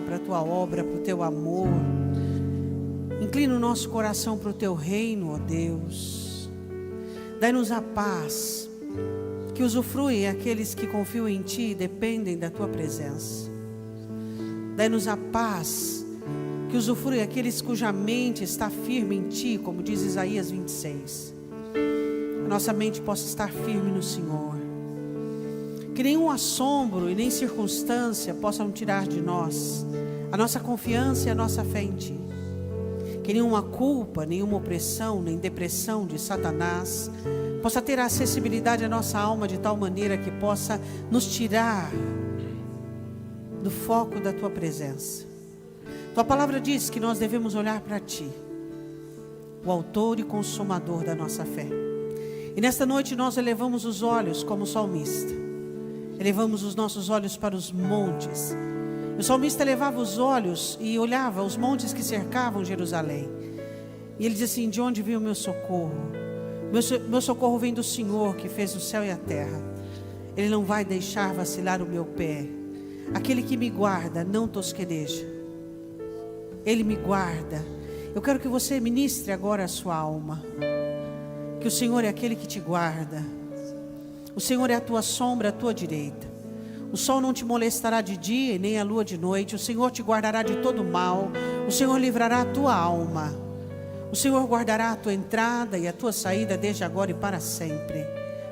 para a tua obra, para o teu amor. Inclina o nosso coração para o teu reino, ó Deus. Dai-nos a paz, que usufruem aqueles que confiam em Ti e dependem da Tua presença. Dai-nos a paz, que usufruem aqueles cuja mente está firme em Ti, como diz Isaías 26. A nossa mente possa estar firme no Senhor. Que nenhum assombro e nem circunstância possam tirar de nós a nossa confiança e a nossa fé em Ti. Que nenhuma culpa, nenhuma opressão, nem depressão de Satanás possa ter acessibilidade à nossa alma de tal maneira que possa nos tirar do foco da Tua presença. Tua palavra diz que nós devemos olhar para Ti, o autor e consumador da nossa fé. E nesta noite nós elevamos os olhos como salmista. Elevamos os nossos olhos para os montes. O salmista elevava os olhos e olhava os montes que cercavam Jerusalém. E ele diz assim: de onde vem o meu socorro? Meu socorro vem do Senhor, que fez o céu e a terra. Ele não vai deixar vacilar o meu pé. Aquele que me guarda não tosqueneja. Ele me guarda. Eu quero que você ministre agora a sua alma. Que o Senhor é aquele que te guarda. O Senhor é a tua sombra, a tua direita. O sol não te molestará de dia e nem a lua de noite. O Senhor te guardará de todo mal. O Senhor livrará a tua alma. O Senhor guardará a tua entrada e a tua saída desde agora e para sempre.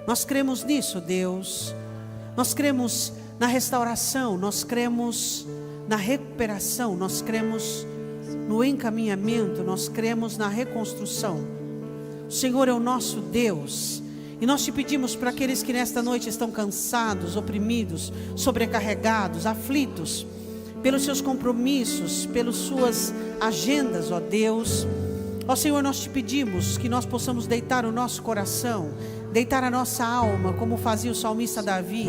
Nós cremos nisso, Deus. Nós cremos na restauração. Nós cremos na recuperação. Nós cremos no encaminhamento. Nós cremos na reconstrução. O Senhor é o nosso Deus. E nós te pedimos para aqueles que nesta noite estão cansados, oprimidos, sobrecarregados, aflitos, pelos seus compromissos, pelas suas agendas, ó Deus. Ó Senhor, nós te pedimos que nós possamos deitar o nosso coração, deitar a nossa alma, como fazia o salmista Davi,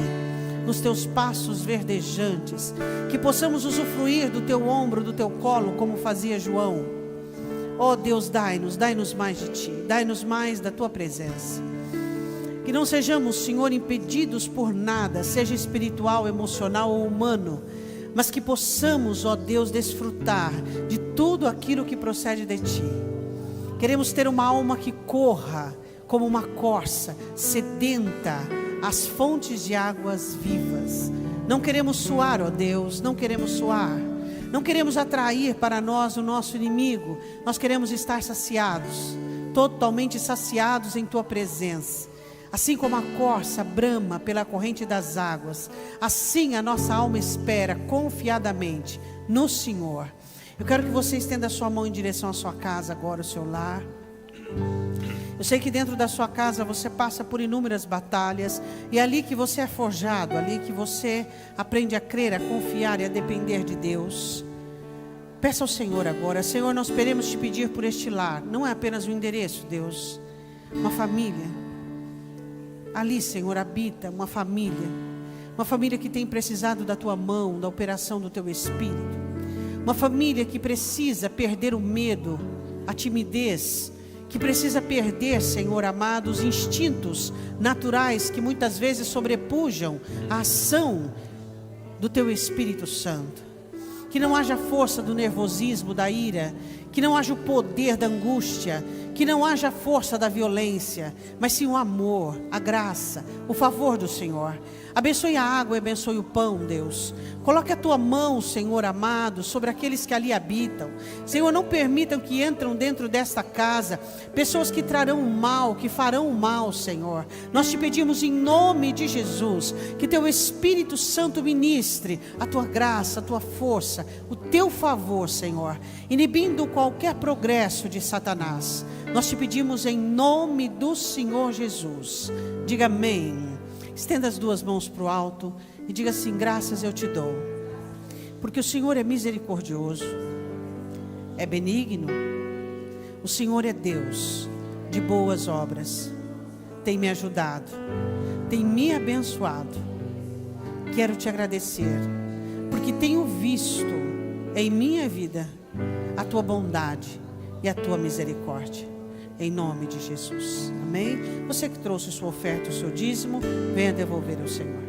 nos teus passos verdejantes. Que possamos usufruir do teu ombro, do teu colo, como fazia João. Ó Deus, dai-nos mais de Ti, dai-nos mais da Tua presença. Que não sejamos, Senhor, impedidos por nada, seja espiritual, emocional ou humano, mas que possamos, ó Deus, desfrutar de tudo aquilo que procede de Ti. Queremos ter uma alma que corra como uma corça, sedenta às fontes de águas vivas. Não queremos suar, ó Deus, não queremos suar. Não queremos atrair para nós o nosso inimigo. Nós queremos estar saciados, totalmente saciados em Tua presença. Assim como a corça brama pela corrente das águas, assim a nossa alma espera confiadamente no Senhor. Eu quero que você estenda a sua mão em direção à sua casa agora, o seu lar. Eu sei que dentro da sua casa você passa por inúmeras batalhas, e é ali que você é forjado, ali que você aprende a crer, a confiar e a depender de Deus. Peça ao Senhor agora: Senhor, nós queremos te pedir por este lar. Não é apenas um endereço, Deus, uma família. Ali, Senhor, habita uma família que tem precisado da Tua mão, da operação do Teu Espírito, uma família que precisa perder o medo, a timidez, que precisa perder, Senhor amado, os instintos naturais que muitas vezes sobrepujam a ação do Teu Espírito Santo. Que não haja força do nervosismo, da ira, que não haja o poder da angústia, que não haja força da violência, mas sim o amor, a graça, o favor do Senhor. Abençoe a água e abençoe o pão, Deus. Coloque a Tua mão, Senhor amado, sobre aqueles que ali habitam. Senhor, não permitam que entrem dentro desta casa pessoas que trarão o mal, que farão o mal, Senhor. Nós te pedimos em nome de Jesus, que Teu Espírito Santo ministre a Tua graça, a Tua força, o Teu favor, Senhor, inibindo qualquer progresso de Satanás. Nós te pedimos em nome do Senhor Jesus. Diga amém. Estenda as duas mãos para o alto e diga assim: graças eu te dou, porque o Senhor é misericordioso, é benigno, o Senhor é Deus de boas obras, tem me ajudado, tem me abençoado. Quero te agradecer, porque tenho visto em minha vida a Tua bondade e a Tua misericórdia. Em nome de Jesus, amém? Você que trouxe sua oferta, o seu dízimo, venha devolver ao Senhor.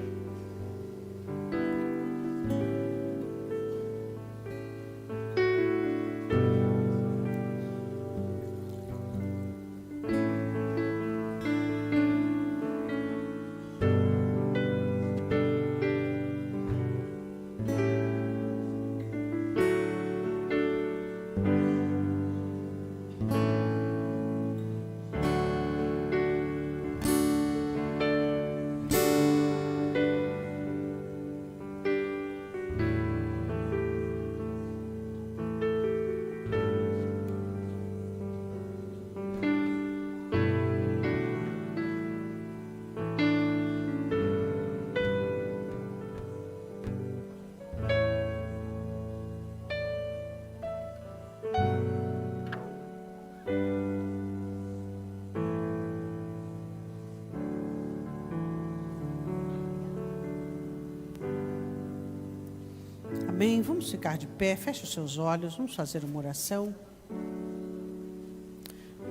Amém? Vamos ficar de pé, feche os seus olhos, vamos fazer uma oração.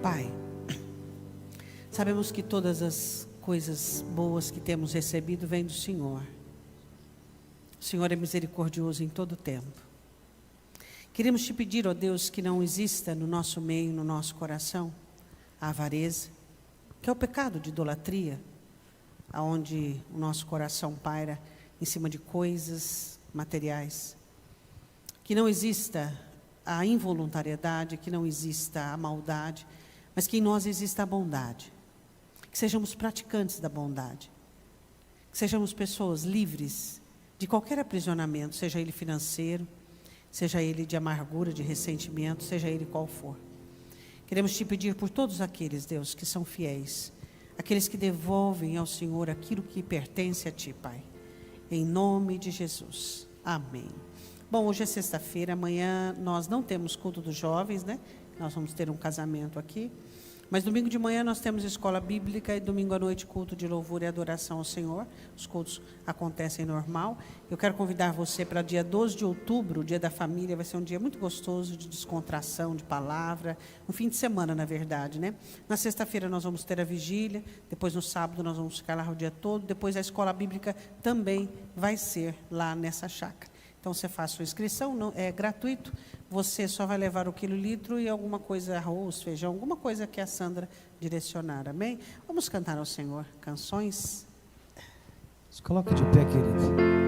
Pai, sabemos que todas as coisas boas que temos recebido vêm do Senhor. O Senhor é misericordioso em todo o tempo. Queremos te pedir, ó Deus, que não exista no nosso meio, no nosso coração, a avareza, que é o pecado de idolatria, aonde o nosso coração paira em cima de coisas materiais. Que não exista a involuntariedade, que não exista a maldade, mas que em nós exista a bondade. Que sejamos praticantes da bondade. Que sejamos pessoas livres de qualquer aprisionamento, seja ele financeiro, seja ele de amargura, de ressentimento, seja ele qual for. Queremos te pedir por todos aqueles, Deus, que são fiéis, aqueles que devolvem ao Senhor aquilo que pertence a Ti, Pai. Em nome de Jesus. Amém. Bom, hoje é sexta-feira, amanhã nós não temos culto dos jovens, né? Nós vamos ter um casamento aqui. Mas domingo de manhã nós temos escola bíblica e domingo à noite culto de louvor e adoração ao Senhor. Os cultos acontecem normal. Eu quero convidar você para dia 12 de outubro, o dia da família. Vai ser um dia muito gostoso de descontração, de palavra. Um fim de semana, na verdade, né? Na sexta-feira nós vamos ter a vigília. Depois no sábado nós vamos ficar lá o dia todo. Depois a escola bíblica também vai ser lá nessa chácara. Então, você faz sua inscrição, não, é gratuito, você só vai levar o quilolitro e alguma coisa, arroz, feijão, alguma coisa que a Sandra direcionar, amém? Vamos cantar ao Senhor canções. Se coloque de pé, querido.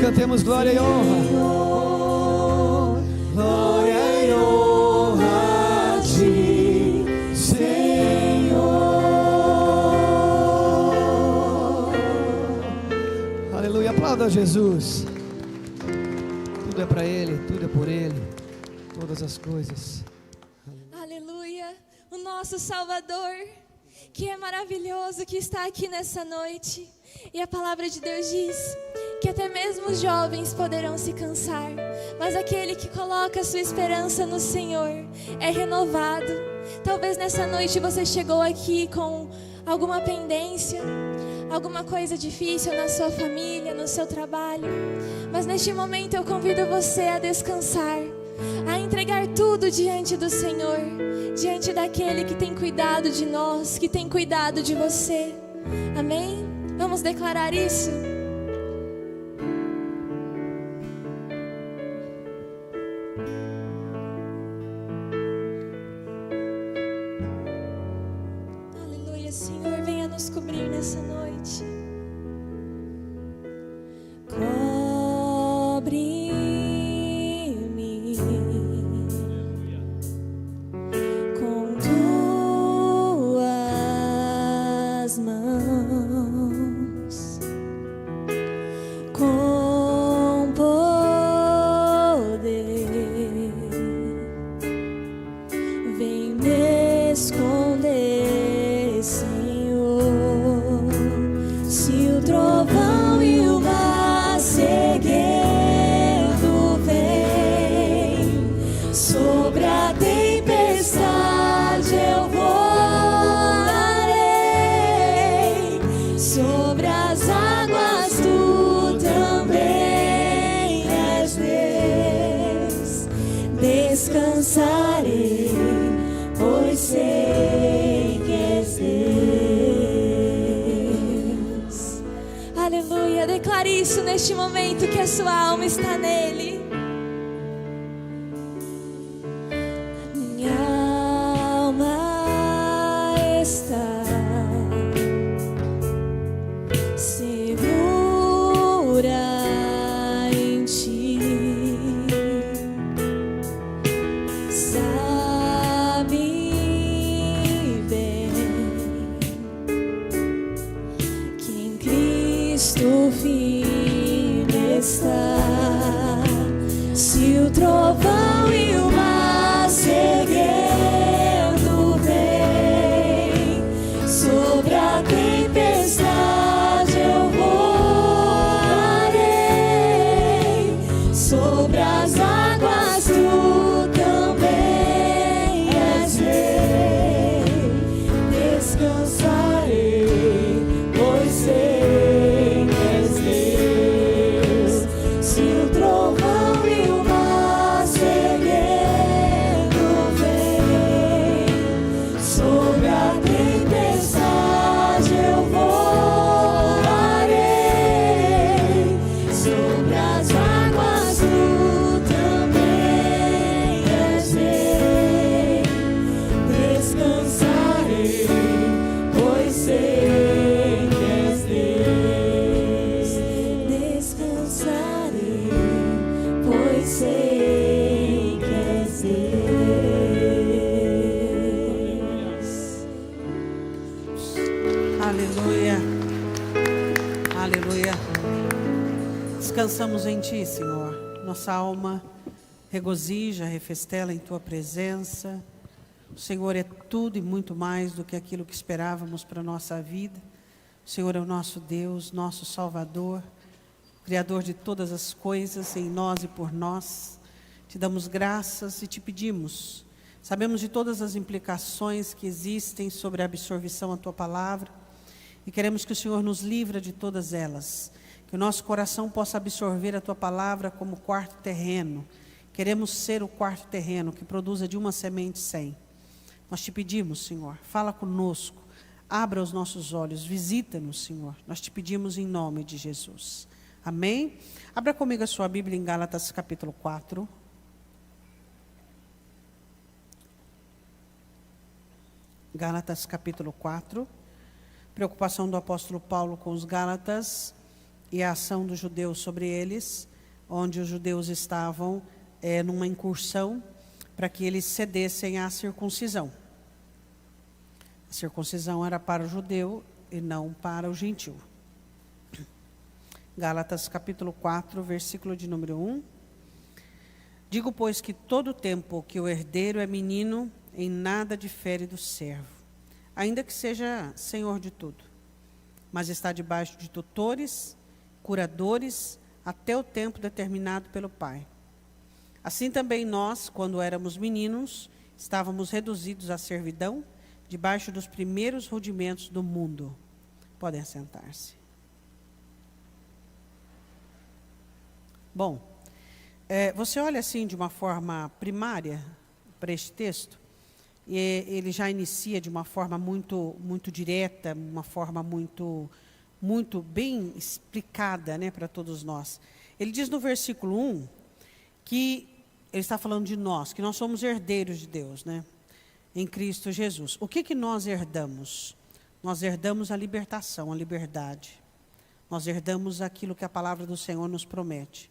cantemos glória e honra. Glória e honra a ti, Senhor. Aleluia, aplauda Jesus. Tudo é para Ele, tudo é por Ele, todas as coisas. Aleluia, o nosso Salvador, que é maravilhoso, que está aqui nessa noite. E a palavra de Deus diz que até mesmo os jovens poderão se cansar, mas aquele que coloca a sua esperança no Senhor é renovado. Talvez nessa noite você chegou aqui com alguma pendência, alguma coisa difícil na sua família, no seu trabalho, mas neste momento eu convido você a descansar, a entregar tudo diante do Senhor, diante daquele que tem cuidado de nós, que tem cuidado de você. Amém? Vamos declarar isso? Aleluia, Senhor, venha nos cobrir nessa noite. Cobre-me com tuas mãos, com poder, vem me esconder, Senhor. Se o trovão e o mar seguindo vem, sobre a tempestade eu voarei, sobre as águas tu também és Deus. Descansarei, pois sei que és Deus. Aleluia, declare isso neste momento, que a sua alma está nele. Minha alma está segura em ti, sabe bem que em Cristo firme está. Se o trovão e o mar seguindo vem, sobre a tempestade eu voarei, sobre as águas tu também és Rei. Descansarei, pois sei que és Deus. Se o trovão e o mar seguindo vem, sobre a tempestade eu voarei, sobre as águas tu também és Rei. Descansarei, pois sei que és Deus. Descansarei, pois sei que és Deus. Aleluia. Aleluia. Descansamos em Ti, Senhor. Nossa alma regozija, refestela em Tua presença. O Senhor é tudo e muito mais do que aquilo que esperávamos para a nossa vida. O Senhor é o nosso Deus, nosso Salvador, Criador de todas as coisas em nós e por nós. Te damos graças e te pedimos. Sabemos de todas as implicações que existem sobre a absorção da Tua palavra e queremos que o Senhor nos livre de todas elas. Que o nosso coração possa absorver a Tua palavra como quarto terreno. Queremos ser o quarto terreno que produza de uma semente 100. Nós te pedimos, Senhor, fala conosco, abra os nossos olhos, visita-nos, Senhor. Nós te pedimos em nome de Jesus. Amém? Abra comigo a sua Bíblia em Gálatas capítulo 4. Gálatas capítulo 4. Preocupação do apóstolo Paulo com os Gálatas e a ação dos judeus sobre eles, onde os judeus estavam numa incursão para que eles cedessem à circuncisão. A circuncisão era para o judeu e não para o gentil. Gálatas capítulo 4, versículo de número 1. Digo, pois, que todo tempo que o herdeiro é menino, em nada difere do servo, ainda que seja senhor de tudo, mas está debaixo de tutores, curadores, até o tempo determinado pelo Pai. Assim também nós, quando éramos meninos, estávamos reduzidos à servidão, debaixo dos primeiros rudimentos do mundo. Podem assentar-se. Bom, você olha assim de uma forma primária para este texto, e ele já inicia de uma forma muito, muito direta, uma forma muito bem explicada, né, para todos nós. Ele diz no versículo 1 que ele está falando de nós, que nós somos herdeiros de Deus, né, em Cristo Jesus. O que nós herdamos? Nós herdamos a libertação, a liberdade. Nós herdamos aquilo que a palavra do Senhor nos promete.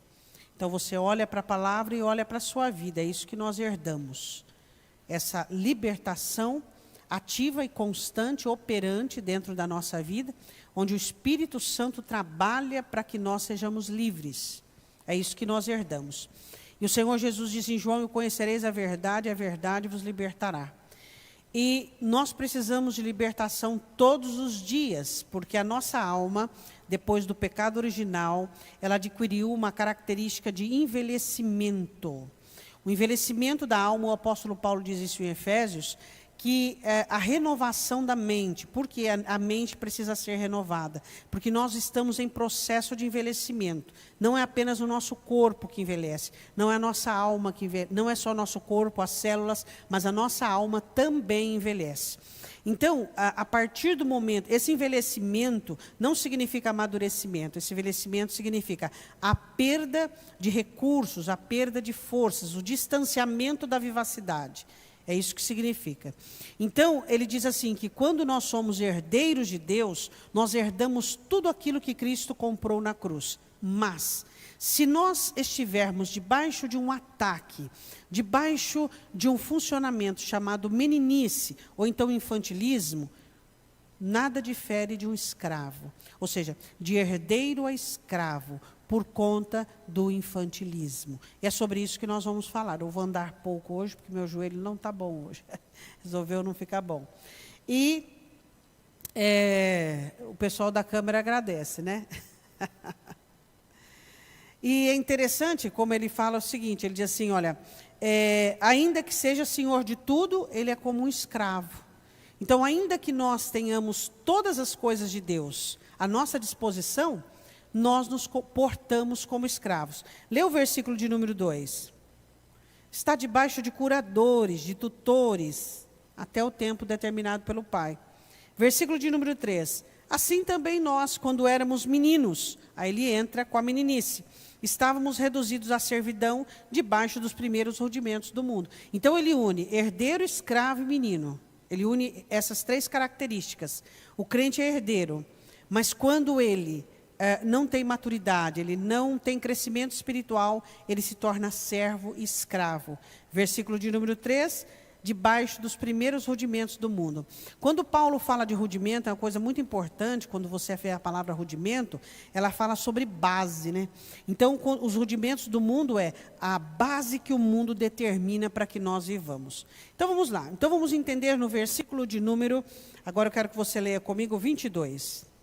Então você olha para a palavra e olha para a sua vida, é isso que nós herdamos. Essa libertação ativa e constante, operante dentro da nossa vida, onde o Espírito Santo trabalha para que nós sejamos livres. É isso que nós herdamos. E o Senhor Jesus diz em João: conhecereis a verdade vos libertará. E nós precisamos de libertação todos os dias, porque a nossa alma, depois do pecado original, ela adquiriu uma característica de envelhecimento. O envelhecimento da alma, o apóstolo Paulo diz isso em Efésios, que a renovação da mente. Por que a mente precisa ser renovada? Porque nós estamos em processo de envelhecimento. Não é apenas o nosso corpo que envelhece, não é a nossa alma que envelhece, não é só o nosso corpo, as células, mas a nossa alma também envelhece. Então, a partir do momento, esse envelhecimento não significa amadurecimento, esse envelhecimento significa a perda de recursos, a perda de forças, o distanciamento da vivacidade. É isso que significa. Então, ele diz assim, que quando nós somos herdeiros de Deus, nós herdamos tudo aquilo que Cristo comprou na cruz. Mas, se nós estivermos debaixo de um ataque, debaixo de um funcionamento chamado meninice, ou então infantilismo, nada difere de um escravo. Ou seja, de herdeiro a escravo, por conta do infantilismo. E é sobre isso que nós vamos falar. Eu vou andar pouco hoje, porque meu joelho não está bom hoje. Resolveu não ficar bom. E o pessoal da câmera agradece, né? E é interessante como ele fala o seguinte, ele diz assim, olha, ainda que seja senhor de tudo, ele é como um escravo. Então, ainda que nós tenhamos todas as coisas de Deus à nossa disposição, nós nos portamos como escravos. Lê o versículo de número 2. Está debaixo de curadores, de tutores, até o tempo determinado pelo Pai. Versículo de número 3. Assim também nós, quando éramos meninos, aí ele entra com a meninice, estávamos reduzidos à servidão debaixo dos primeiros rudimentos do mundo. Então ele une herdeiro, escravo e menino. Ele une essas três características. O crente é herdeiro, mas quando ele não tem maturidade, ele não tem crescimento espiritual, ele se torna servo e escravo. Versículo de número 3, debaixo dos primeiros rudimentos do mundo. Quando Paulo fala de rudimento, é uma coisa muito importante, quando você vê a palavra rudimento, ela fala sobre base, né? Então, os rudimentos do mundo é a base que o mundo determina para que nós vivamos. Então, vamos lá. Então, vamos entender no versículo de número, agora eu quero que você leia comigo, 22.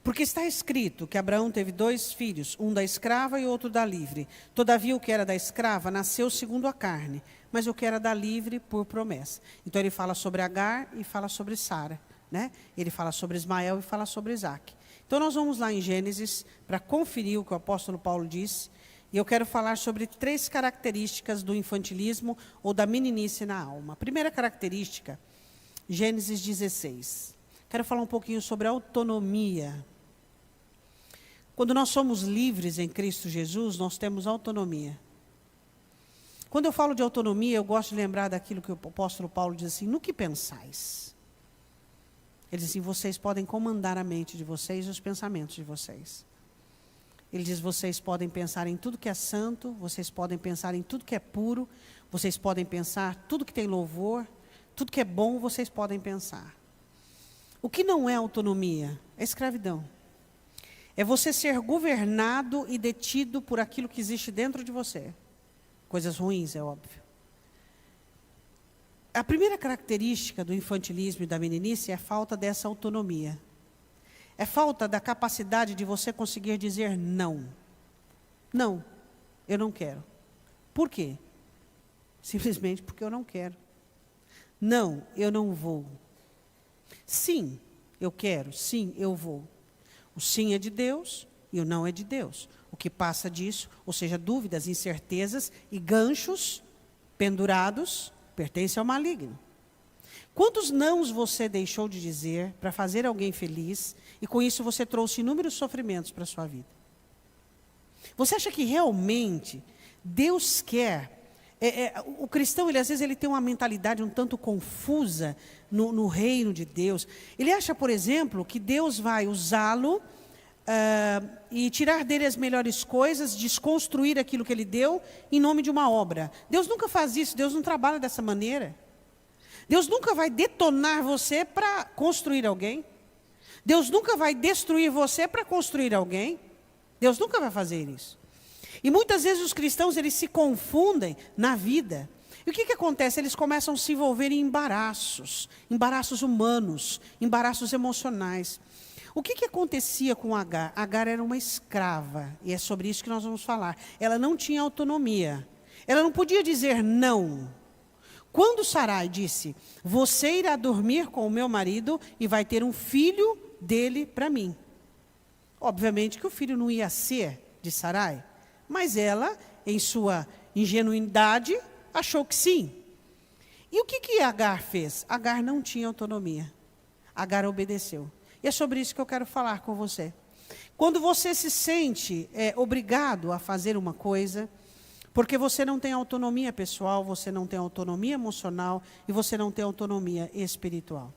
Porque está escrito que Abraão teve 2 filhos, um da escrava e outro da livre. Todavia, o que era da escrava nasceu segundo a carne, mas o que era da livre por promessa. Então, ele fala sobre Agar e fala sobre Sara, né? Ele fala sobre Ismael e fala sobre Isaac. Então, nós vamos lá em Gênesis para conferir o que o apóstolo Paulo disse. E eu quero falar sobre 3 características do infantilismo ou da meninice na alma. A primeira característica, Gênesis 16. Quero falar um pouquinho sobre autonomia. Quando nós somos livres em Cristo Jesus, nós temos autonomia. Quando eu falo de autonomia, eu gosto de lembrar daquilo que o apóstolo Paulo diz assim, no que pensais? Ele diz assim, vocês podem comandar a mente de vocês e os pensamentos de vocês. Ele diz, vocês podem pensar em tudo que é santo, vocês podem pensar em tudo que é puro, vocês podem pensar tudo que tem louvor, tudo que é bom, vocês podem pensar. O que não é autonomia? É escravidão. É você ser governado e detido por aquilo que existe dentro de você. Coisas ruins, é óbvio. A primeira característica do infantilismo e da meninice é a falta dessa autonomia. É falta da capacidade de você conseguir dizer não. Não, eu não quero. Por quê? Simplesmente porque eu não quero. Não, eu não vou. Sim, eu quero. Sim, eu vou. O sim é de Deus e o não é de Deus. O que passa disso, ou seja, dúvidas, incertezas e ganchos pendurados, pertence ao maligno. Quantos nãos você deixou de dizer para fazer alguém feliz e com isso você trouxe inúmeros sofrimentos para a sua vida? Você acha que realmente Deus quer? O cristão, às vezes, ele tem uma mentalidade um tanto confusa no reino de Deus. Ele acha, por exemplo, que Deus vai usá-lo e tirar dele as melhores coisas, desconstruir aquilo que ele deu em nome de uma obra. Deus nunca faz isso, Deus não trabalha dessa maneira. Deus nunca vai detonar você para construir alguém. Deus nunca vai destruir você para construir alguém. Deus nunca vai fazer isso. E muitas vezes os cristãos, eles se confundem na vida. E o que acontece? Eles começam a se envolver em embaraços humanos, embaraços emocionais. O que acontecia com Agar? Agar era uma escrava, e é sobre isso que nós vamos falar. Ela não tinha autonomia, ela não podia dizer não. Quando Sarai disse, você irá dormir com o meu marido e vai ter um filho dele para mim. Obviamente que o filho não ia ser de Sarai, mas ela, em sua ingenuidade, achou que sim. E o que Agar fez? Agar não tinha autonomia. Agar obedeceu. E é sobre isso que eu quero falar com você. Quando você se sente obrigado a fazer uma coisa, porque você não tem autonomia pessoal, você não tem autonomia emocional e você não tem autonomia espiritual.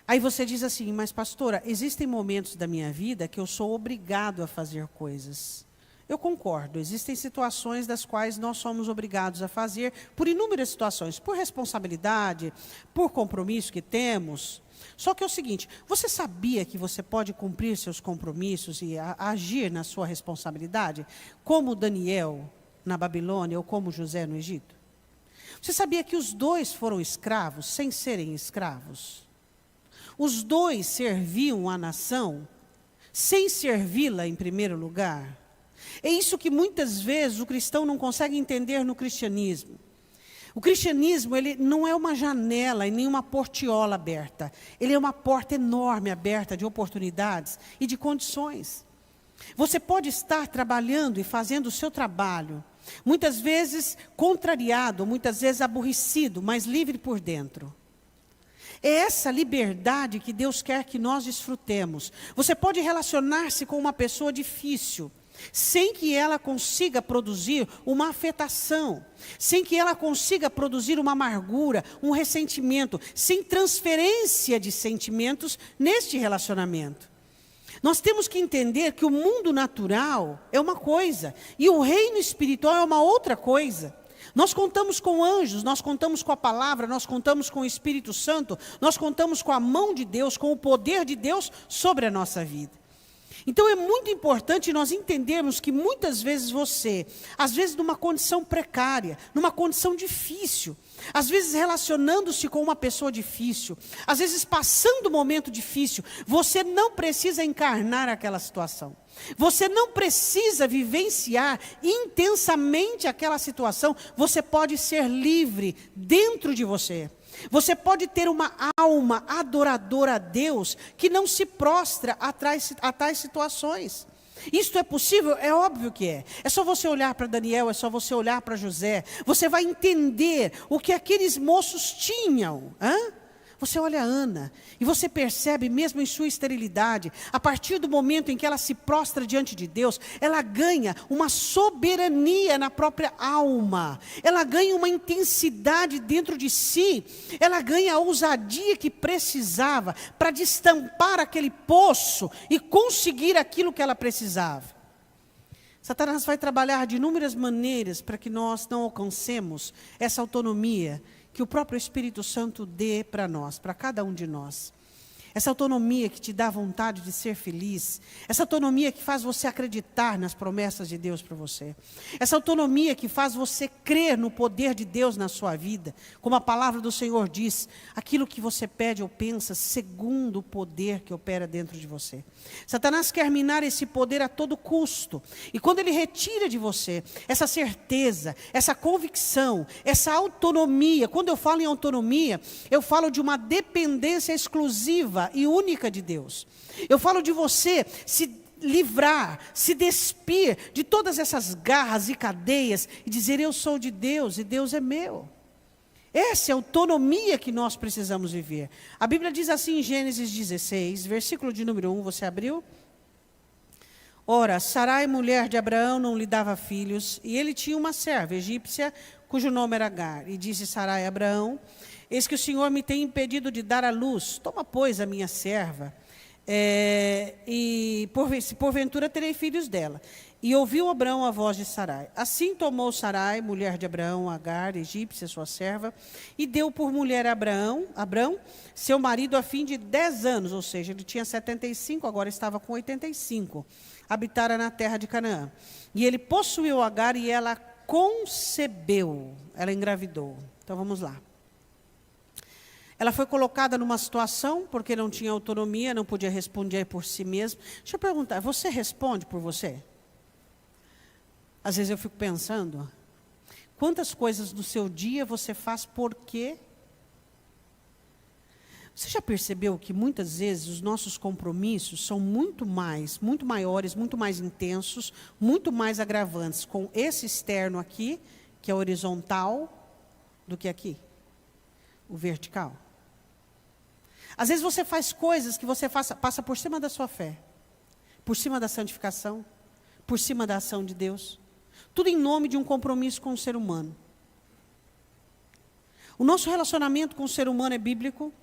Aí você diz assim, mas pastora, existem momentos da minha vida que eu sou obrigado a fazer coisas. Eu concordo, existem situações das quais nós somos obrigados a fazer, por inúmeras situações, por responsabilidade, por compromisso que temos. Só que é o seguinte, você sabia que você pode cumprir seus compromissos e agir na sua responsabilidade, como Daniel na Babilônia ou como José no Egito? Você sabia que os dois foram escravos sem serem escravos? Os dois serviam a nação sem servi-la em primeiro lugar? É isso que muitas vezes o cristão não consegue entender no cristianismo. O cristianismo, ele não é uma janela e nem uma portiola aberta. Ele é uma porta enorme aberta de oportunidades e de condições. Você pode estar trabalhando e fazendo o seu trabalho, muitas vezes contrariado, muitas vezes aborrecido, mas livre por dentro. É essa liberdade que Deus quer que nós desfrutemos. Você pode relacionar-se com uma pessoa difícil, sem que ela consiga produzir uma afetação, sem que ela consiga produzir uma amargura, um ressentimento, sem transferência de sentimentos neste relacionamento. Nós temos que entender que o mundo natural é uma coisa e o reino espiritual é uma outra coisa. Nós contamos com anjos, nós contamos com a palavra, nós contamos com o Espírito Santo, nós contamos com a mão de Deus, com o poder de Deus sobre a nossa vida. Então é muito importante nós entendermos que muitas vezes você, às vezes numa condição precária, numa condição difícil, às vezes relacionando-se com uma pessoa difícil, às vezes passando um momento difícil, você não precisa encarnar aquela situação. Você não precisa vivenciar intensamente aquela situação, você pode ser livre dentro de você. Você pode ter uma alma adoradora a Deus que não se prostra a tais situações. Isto é possível? É óbvio que é. É só você olhar para Daniel, é só você olhar para José. Você vai entender o que aqueles moços tinham. Você olha a Ana e você percebe, mesmo em sua esterilidade, a partir do momento em que ela se prostra diante de Deus, ela ganha uma soberania na própria alma. Ela ganha uma intensidade dentro de si. Ela ganha a ousadia que precisava para destampar aquele poço e conseguir aquilo que ela precisava. Satanás vai trabalhar de inúmeras maneiras para que nós não alcancemos essa autonomia que o próprio Espírito Santo dê para nós, para cada um de nós. Essa autonomia que te dá vontade de ser feliz. Essa autonomia que faz você acreditar nas promessas de Deus para você. Essa autonomia que faz você crer no poder de Deus na sua vida. Como a palavra do Senhor diz, aquilo que você pede ou pensa, segundo o poder que opera dentro de você. Satanás quer minar esse poder a todo custo. E quando ele retira de você essa certeza, essa convicção, essa autonomia. Quando eu falo em autonomia, eu falo de uma dependência exclusiva e única de Deus. Eu falo de você se livrar, se despir de todas essas garras e cadeias e dizer: eu sou de Deus e Deus é meu. Essa é a autonomia que nós precisamos viver. A Bíblia diz assim em Gênesis 16, versículo de número 1, você abriu? Ora, Sarai, mulher de Abraão, não lhe dava filhos, e ele tinha uma serva egípcia, cujo nome era Agar. E disse Sarai a Abraão: eis que o Senhor me tem impedido de dar à luz. Toma, pois, a minha serva, e porventura terei filhos dela. E ouviu Abraão a voz de Sarai. Assim tomou Sarai, mulher de Abraão, Agar, egípcia, sua serva, e deu por mulher a Abrão, seu marido, a fim de 10 anos, ou seja, ele tinha 75, agora estava com 85. Habitara na terra de Canaã. E ele possuiu Agar e ela concebeu, ela engravidou. Então vamos lá. Ela foi colocada numa situação, porque não tinha autonomia, não podia responder por si mesma. Deixa eu perguntar, você responde por você? Às vezes eu fico pensando, quantas coisas do seu dia você faz por quê? Você já percebeu que muitas vezes os nossos compromissos são muito maiores, muito mais intensos, muito mais agravantes com esse externo aqui, que é horizontal, do que aqui, o vertical? Às vezes você faz coisas que você passa por cima da sua fé, por cima da santificação, por cima da ação de Deus. Tudo em nome de um compromisso com o ser humano. O nosso relacionamento com o ser humano é bíblico.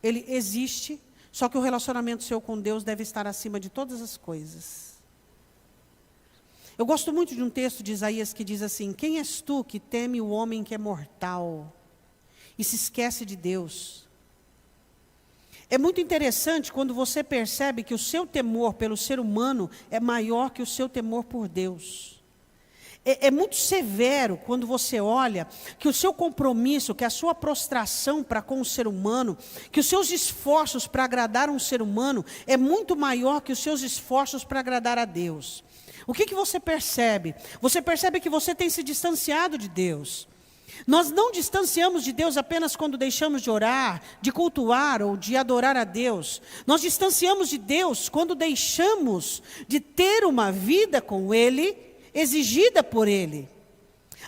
Ele existe, só que o relacionamento seu com Deus deve estar acima de todas as coisas. Eu gosto muito de um texto de Isaías que diz assim: quem és tu que teme o homem que é mortal e se esquece de Deus? É muito interessante quando você percebe que o seu temor pelo ser humano é maior que o seu temor por Deus. É muito severo quando você olha que o seu compromisso, que a sua prostração para com o ser humano, que os seus esforços para agradar um ser humano é muito maior que os seus esforços para agradar a Deus. O que você percebe? Você percebe que você tem se distanciado de Deus. Nós não distanciamos de Deus apenas quando deixamos de orar, de cultuar ou de adorar a Deus. Nós distanciamos de Deus quando deixamos de ter uma vida com Ele, exigida por Ele.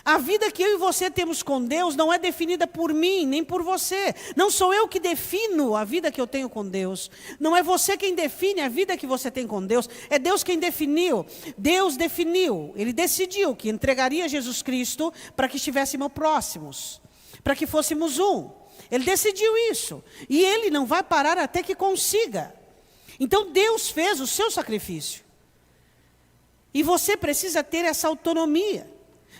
A vida que eu e você temos com Deus não é definida por mim, nem por você. Não sou eu que defino a vida que eu tenho com Deus. Não é você quem define a vida que você tem com Deus. É Deus quem definiu. Deus definiu. Ele decidiu que entregaria Jesus Cristo para que estivéssemos próximos. Para que fôssemos um. Ele decidiu isso. E Ele não vai parar até que consiga. Então Deus fez o seu sacrifício. E você precisa ter essa autonomia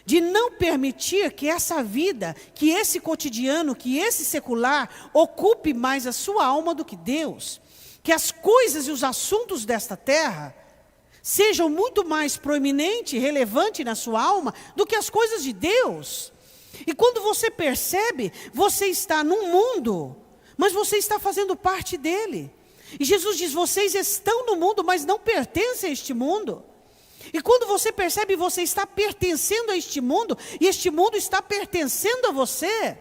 de não permitir que essa vida, que esse cotidiano, que esse secular ocupe mais a sua alma do que Deus. Que as coisas e os assuntos desta terra sejam muito mais proeminentes e relevantes na sua alma do que as coisas de Deus. E quando você percebe, você está num mundo, mas você está fazendo parte dele. E Jesus diz: vocês estão no mundo, mas não pertencem a este mundo. E quando você percebe, você está pertencendo a este mundo, e este mundo está pertencendo a você.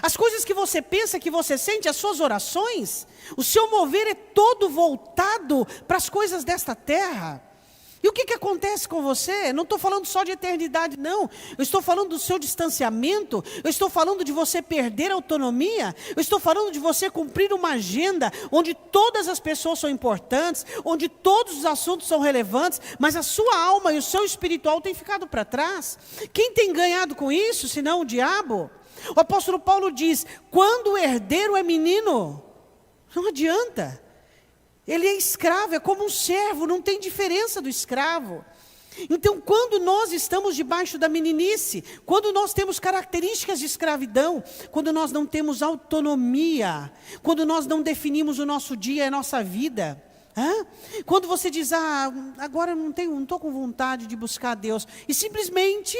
As coisas que você pensa, que você sente, as suas orações, o seu mover é todo voltado para as coisas desta terra. E o que acontece com você? Não estou falando só de eternidade, não. Eu estou falando do seu distanciamento. Eu estou falando de você perder a autonomia. Eu estou falando de você cumprir uma agenda onde todas as pessoas são importantes, onde todos os assuntos são relevantes, mas a sua alma e o seu espiritual têm ficado para trás. Quem tem ganhado com isso, senão o diabo? O apóstolo Paulo diz, quando o herdeiro é menino, não adianta. Ele é escravo, é como um servo, não tem diferença do escravo. Então, quando nós estamos debaixo da meninice, quando nós temos características de escravidão, quando nós não temos autonomia, quando nós não definimos o nosso dia e a nossa vida, quando você diz, agora eu não estou com vontade de buscar Deus, e simplesmente,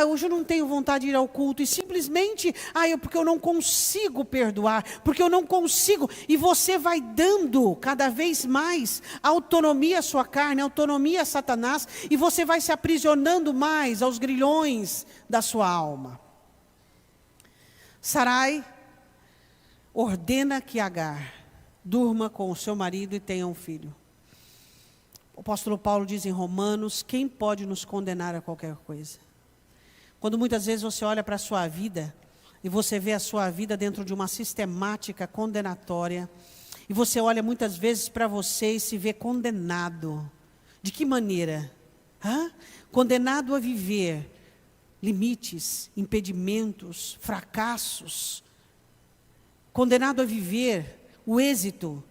hoje eu não tenho vontade de ir ao culto, e simplesmente, porque eu não consigo perdoar, porque eu não consigo, e você vai dando cada vez mais autonomia à sua carne, autonomia a Satanás, e você vai se aprisionando mais aos grilhões da sua alma. Sarai ordena que Agar durma com o seu marido e tenha um filho. O apóstolo Paulo diz em Romanos, quem pode nos condenar a qualquer coisa? Quando muitas vezes você olha para a sua vida, e você vê a sua vida dentro de uma sistemática condenatória, e você olha muitas vezes para você e se vê condenado. De que maneira? Condenado a viver limites, impedimentos, fracassos. Condenado a viver o êxito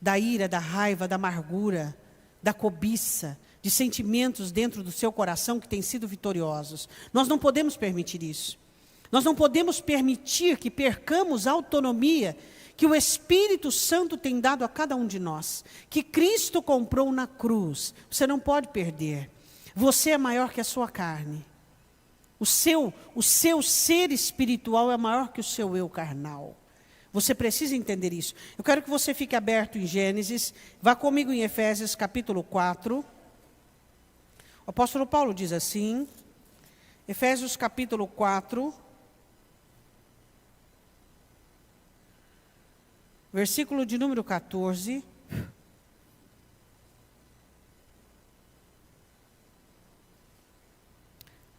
da ira, da raiva, da amargura, da cobiça, de sentimentos dentro do seu coração que têm sido vitoriosos. Nós não podemos permitir isso. Nós não podemos permitir que percamos a autonomia que o Espírito Santo tem dado a cada um de nós, que Cristo comprou na cruz. Você não pode perder. Você é maior que a sua carne. O seu ser espiritual é maior que o seu eu carnal. Você precisa entender isso. Eu quero que você fique aberto em Gênesis. Vá comigo em Efésios capítulo 4. O apóstolo Paulo diz assim. Efésios capítulo 4. Versículo de número 14.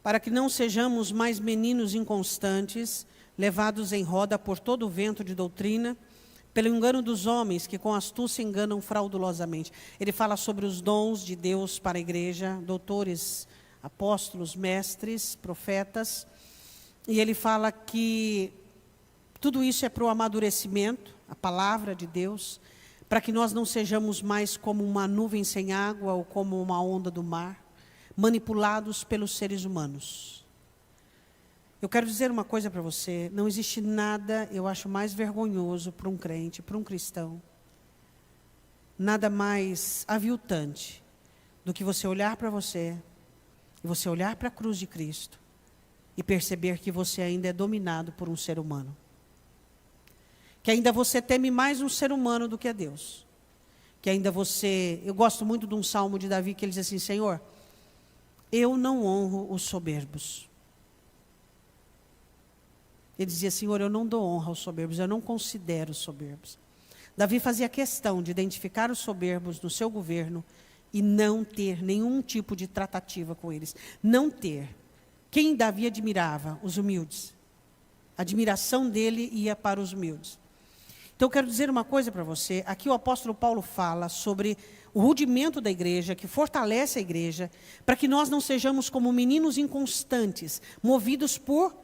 Para que não sejamos mais meninos inconstantes, levados em roda por todo o vento de doutrina, pelo engano dos homens que com astúcia enganam fraudulosamente. Ele fala sobre os dons de Deus para a igreja, doutores, apóstolos, mestres, profetas, e ele fala que tudo isso é para o amadurecimento, a palavra de Deus, para que nós não sejamos mais como uma nuvem sem água ou como uma onda do mar, manipulados pelos seres humanos. Eu quero dizer uma coisa para você, não existe nada, eu acho, mais vergonhoso para um crente, para um cristão, nada mais aviltante do que você olhar para você, e você olhar para a cruz de Cristo, e perceber que você ainda é dominado por um ser humano. Que ainda você teme mais um ser humano do que a Deus. Que ainda você, eu gosto muito de um salmo de Davi, que ele diz assim, Senhor, eu não honro os soberbos. Ele dizia, Senhor, eu não dou honra aos soberbos, eu não considero os soberbos. Davi fazia questão de identificar os soberbos no seu governo e não ter nenhum tipo de tratativa com eles. Não ter. Quem Davi admirava? Os humildes. A admiração dele ia para os humildes. Então eu quero dizer uma coisa para você. Aqui o apóstolo Paulo fala sobre o rudimento da igreja, que fortalece a igreja, para que nós não sejamos como meninos inconstantes, movidos por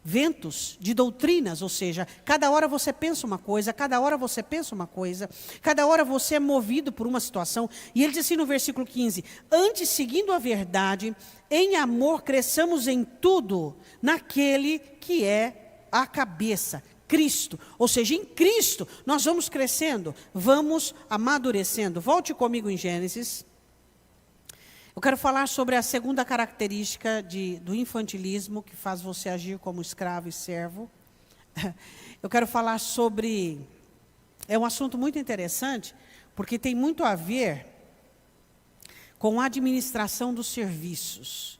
ventos de doutrinas, ou seja, cada hora você pensa uma coisa, cada hora você pensa uma coisa, cada hora você é movido por uma situação. E ele diz assim no versículo 15, antes, seguindo a verdade, em amor cresçamos em tudo, naquele que é a cabeça, Cristo. Ou seja, em Cristo nós vamos crescendo, vamos amadurecendo. Volte comigo em Gênesis. Eu quero falar sobre a segunda característica do infantilismo, que faz você agir como escravo e servo. Eu quero falar sobre... É um assunto muito interessante, porque tem muito a ver com a administração dos serviços.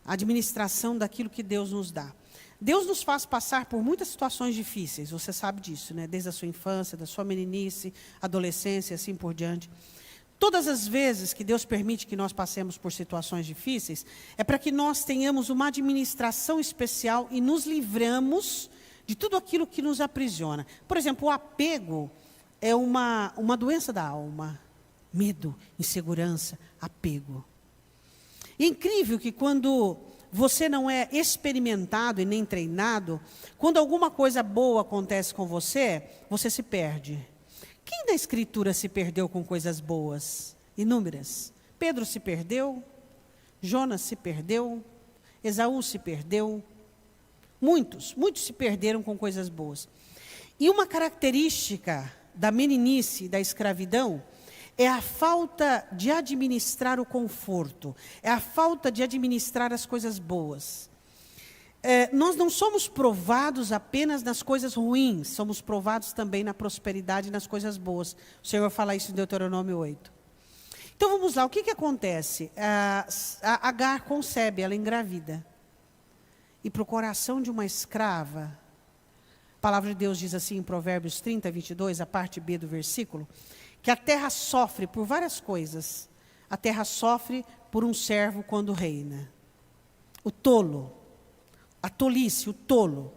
A administração daquilo que Deus nos dá. Deus nos faz passar por muitas situações difíceis, você sabe disso, né? Desde a sua infância, da sua meninice, adolescência, assim por diante. Todas as vezes que Deus permite que nós passemos por situações difíceis, é para que nós tenhamos uma administração especial e nos livramos de tudo aquilo que nos aprisiona. Por exemplo, o apego é uma doença da alma. Medo, insegurança, apego. E é incrível que quando você não é experimentado e nem treinado, quando alguma coisa boa acontece com você, você se perde. Quem da Escritura se perdeu com coisas boas? Inúmeras. Pedro se perdeu, Jonas se perdeu, Esaú se perdeu. Muitos se perderam com coisas boas. E uma característica da meninice, da escravidão, é a falta de administrar o conforto, é a falta de administrar as coisas boas. Nós não somos provados apenas nas coisas ruins, somos provados também na prosperidade e nas coisas boas. O Senhor fala isso em Deuteronômio 8. Então vamos lá, o que acontece? A Agar concebe, ela engravida. E para o coração de uma escrava, a palavra de Deus diz assim em Provérbios 30, 22, a parte B do versículo, que a terra sofre por várias coisas. A terra sofre por um servo quando reina. O tolo, a tolice, o tolo.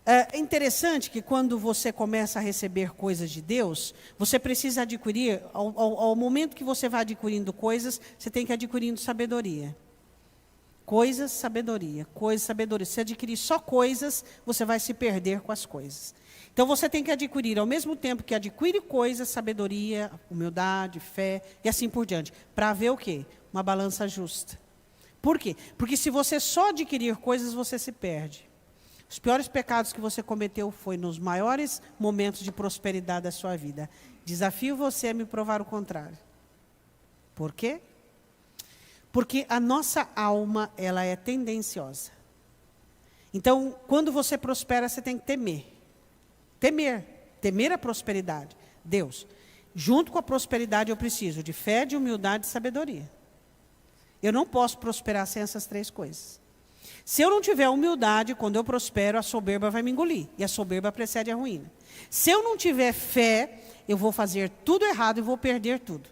É interessante que quando você começa a receber coisas de Deus, você precisa adquirir, ao momento que você vai adquirindo coisas, você tem que adquirindo sabedoria. Coisas, sabedoria, coisas, sabedoria. Se adquirir só coisas, você vai se perder com as coisas. Então você tem que adquirir, ao mesmo tempo que adquire coisas, sabedoria, humildade, fé e assim por diante. Para ver o quê? Uma balança justa. Por quê? Porque se você só adquirir coisas, você se perde. Os piores pecados que você cometeu foi nos maiores momentos de prosperidade da sua vida. Desafio você a me provar o contrário. Por quê? Porque a nossa alma, ela é tendenciosa. Então, quando você prospera, você tem que temer. Temer a prosperidade. Deus, junto com a prosperidade eu preciso de fé, de humildade e sabedoria. Eu não posso prosperar sem essas três coisas. Se eu não tiver humildade, quando eu prospero, a soberba vai me engolir. E a soberba precede a ruína. Se eu não tiver fé, eu vou fazer tudo errado e vou perder tudo.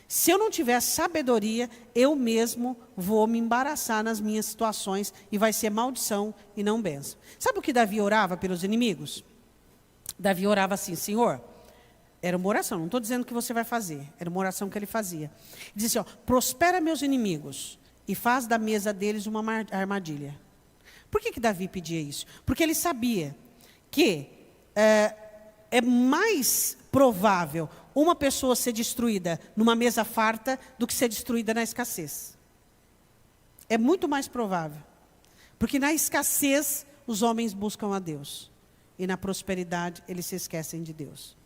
Se eu não tiver sabedoria, eu mesmo vou me embaraçar nas minhas situações e vai ser maldição e não bênção. Sabe o que Davi orava pelos inimigos? Davi orava assim, Senhor, era uma oração, não estou dizendo que você vai fazer, era uma oração que ele fazia. Ele dizia assim, prospera meus inimigos e faz da mesa deles uma armadilha. Por que Davi pedia isso? Porque ele sabia que é mais provável uma pessoa ser destruída numa mesa farta do que ser destruída na escassez. É muito mais provável. Porque na escassez, os homens buscam a Deus. E na prosperidade, eles se esquecem de Deus.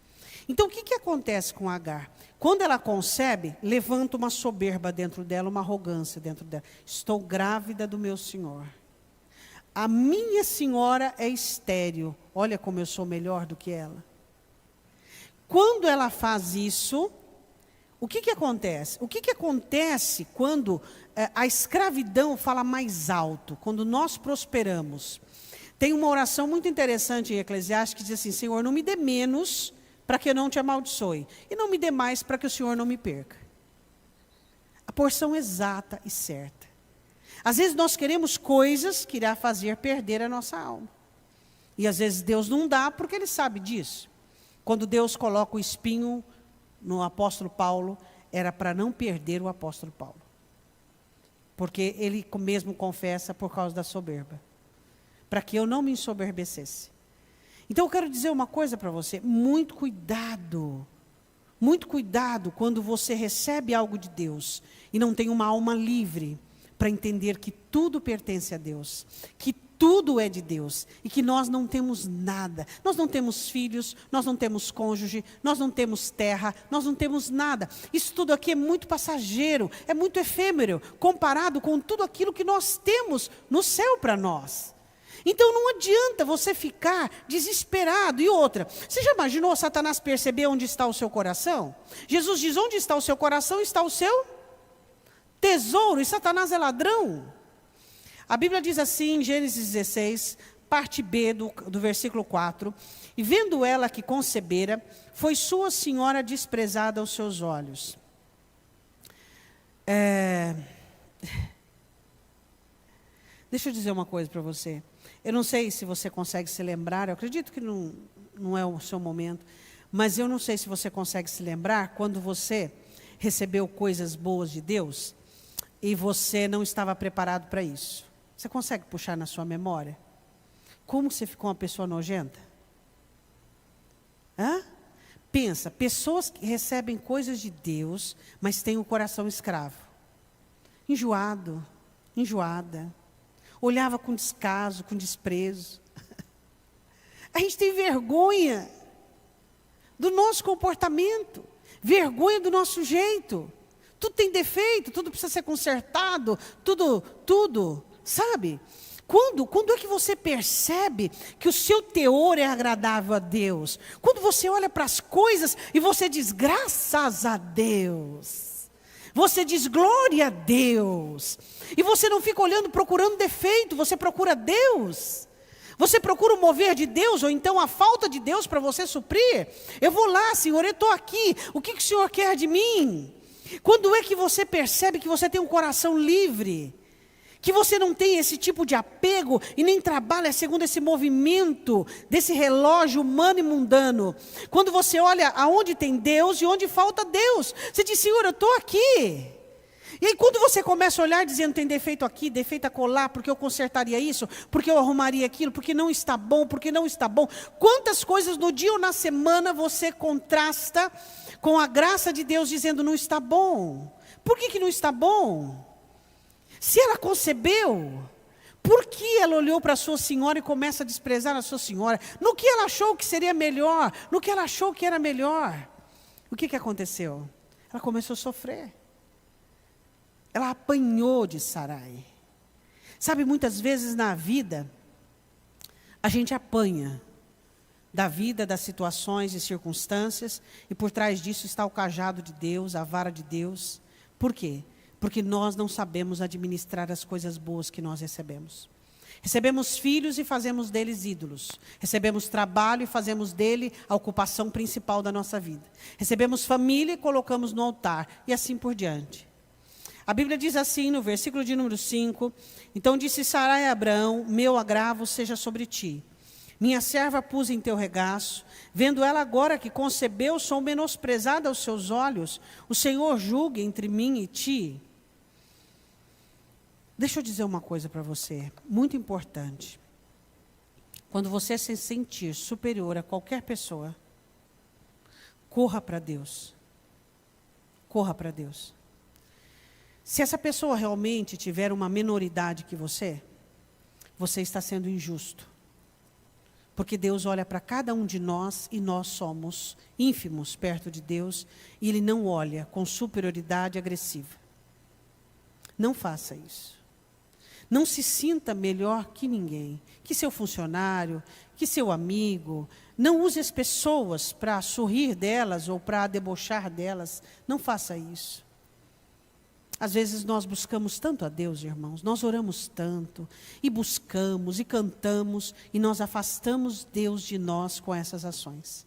Então, o que acontece com Agar? Quando ela concebe, levanta uma soberba dentro dela, uma arrogância dentro dela. Estou grávida do meu Senhor. A minha senhora é estéril. Olha como eu sou melhor do que ela. Quando ela faz isso, o que acontece? O que acontece quando a escravidão fala mais alto? Quando nós prosperamos. Tem uma oração muito interessante em Eclesiastes que diz assim, Senhor, não me dê menos para que eu não te amaldiçoe. E não me dê mais para que o Senhor não me perca. A porção exata e certa. Às vezes nós queremos coisas que irá fazer perder a nossa alma. E às vezes Deus não dá porque Ele sabe disso. Quando Deus coloca o espinho no apóstolo Paulo, era para não perder o apóstolo Paulo. Porque ele mesmo confessa por causa da soberba. Para que eu não me ensoberbecesse. Então eu quero dizer uma coisa para você, muito cuidado quando você recebe algo de Deus e não tem uma alma livre para entender que tudo pertence a Deus, que tudo é de Deus e que nós não temos nada. Nós não temos filhos, nós não temos cônjuge, nós não temos terra, nós não temos nada. Isso tudo aqui é muito passageiro, é muito efêmero, comparado com tudo aquilo que nós temos no céu para nós. Então não adianta você ficar desesperado. E outra, você já imaginou Satanás perceber onde está o seu coração? Jesus diz, onde está o seu coração, está o seu tesouro, e Satanás é ladrão. A Bíblia diz assim, em Gênesis 16, parte B do versículo 4. E vendo ela que concebera, foi sua senhora desprezada aos seus olhos. Deixa eu dizer uma coisa para você. Eu não sei se você consegue se lembrar, eu acredito que não é o seu momento, mas eu não sei se você consegue se lembrar quando você recebeu coisas boas de Deus e você não estava preparado para isso. Você consegue puxar na sua memória? Como você ficou uma pessoa nojenta? Pensa, pessoas que recebem coisas de Deus, mas têm o coração escravo. Enjoado, enjoada. Olhava com descaso, com desprezo. A gente tem vergonha do nosso comportamento, vergonha do nosso jeito. Tudo tem defeito, tudo precisa ser consertado, tudo, sabe? Quando é que você percebe que o seu teor é agradável a Deus? Quando você olha para as coisas e você diz, graças a Deus. Você diz, glória a Deus. E você não fica olhando, procurando defeito, você procura Deus. Você procura o mover de Deus, ou então a falta de Deus para você suprir. Eu vou lá, Senhor, eu estou aqui. O que o Senhor quer de mim? Quando é que você percebe que você tem um coração livre? Que você não tem esse tipo de apego e nem trabalha segundo esse movimento desse relógio humano e mundano. Quando você olha aonde tem Deus e onde falta Deus, você diz, Senhor, eu estou aqui. E aí quando você começa a olhar dizendo, tem defeito aqui, defeito acolá, porque eu consertaria isso, porque eu arrumaria aquilo, porque não está bom, porque não está bom. Quantas coisas no dia ou na semana você contrasta com a graça de Deus dizendo, não está bom. Por que não está bom? Se ela concebeu, por que ela olhou para a sua senhora e começa a desprezar a sua senhora? No que ela achou que seria melhor, no que ela achou que era melhor. O que aconteceu? Ela começou a sofrer. Ela apanhou de Sarai. Sabe, muitas vezes na vida, a gente apanha da vida, das situações e circunstâncias, e por trás disso está o cajado de Deus, a vara de Deus. Por quê? Porque nós não sabemos administrar as coisas boas que nós recebemos. Recebemos filhos e fazemos deles ídolos. Recebemos trabalho e fazemos dele a ocupação principal da nossa vida. Recebemos família e colocamos no altar. E assim por diante. A Bíblia diz assim no versículo de número 5. Então disse Sarai a Abraão, meu agravo seja sobre ti. Minha serva pus em teu regaço. Vendo ela agora que concebeu, sou menosprezada aos seus olhos. O Senhor julgue entre mim e ti. Deixa eu dizer uma coisa para você, muito importante. Quando você se sentir superior a qualquer pessoa, corra para Deus. Corra para Deus. Se essa pessoa realmente tiver uma menoridade que você está sendo injusto. Porque Deus olha para cada um de nós e nós somos ínfimos perto de Deus e Ele não olha com superioridade agressiva. Não faça isso. Não se sinta melhor que ninguém, que seu funcionário, que seu amigo. Não use as pessoas para sorrir delas ou para debochar delas. Não faça isso. Às vezes nós buscamos tanto a Deus, irmãos, nós oramos tanto, e buscamos, e cantamos, e nós afastamos Deus de nós com essas ações.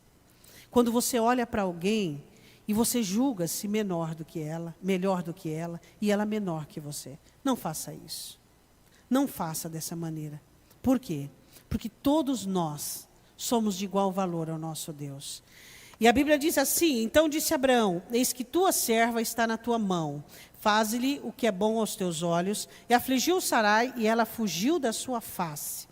Quando você olha para alguém, e você julga-se menor do que ela, melhor do que ela, e ela menor que você. Não faça isso. Não faça dessa maneira. Por quê? Porque todos nós somos de igual valor ao nosso Deus. E a Bíblia diz assim, então disse Abraão, eis que tua serva está na tua mão, faze-lhe o que é bom aos teus olhos, e afligiu Sarai, e ela fugiu da sua face.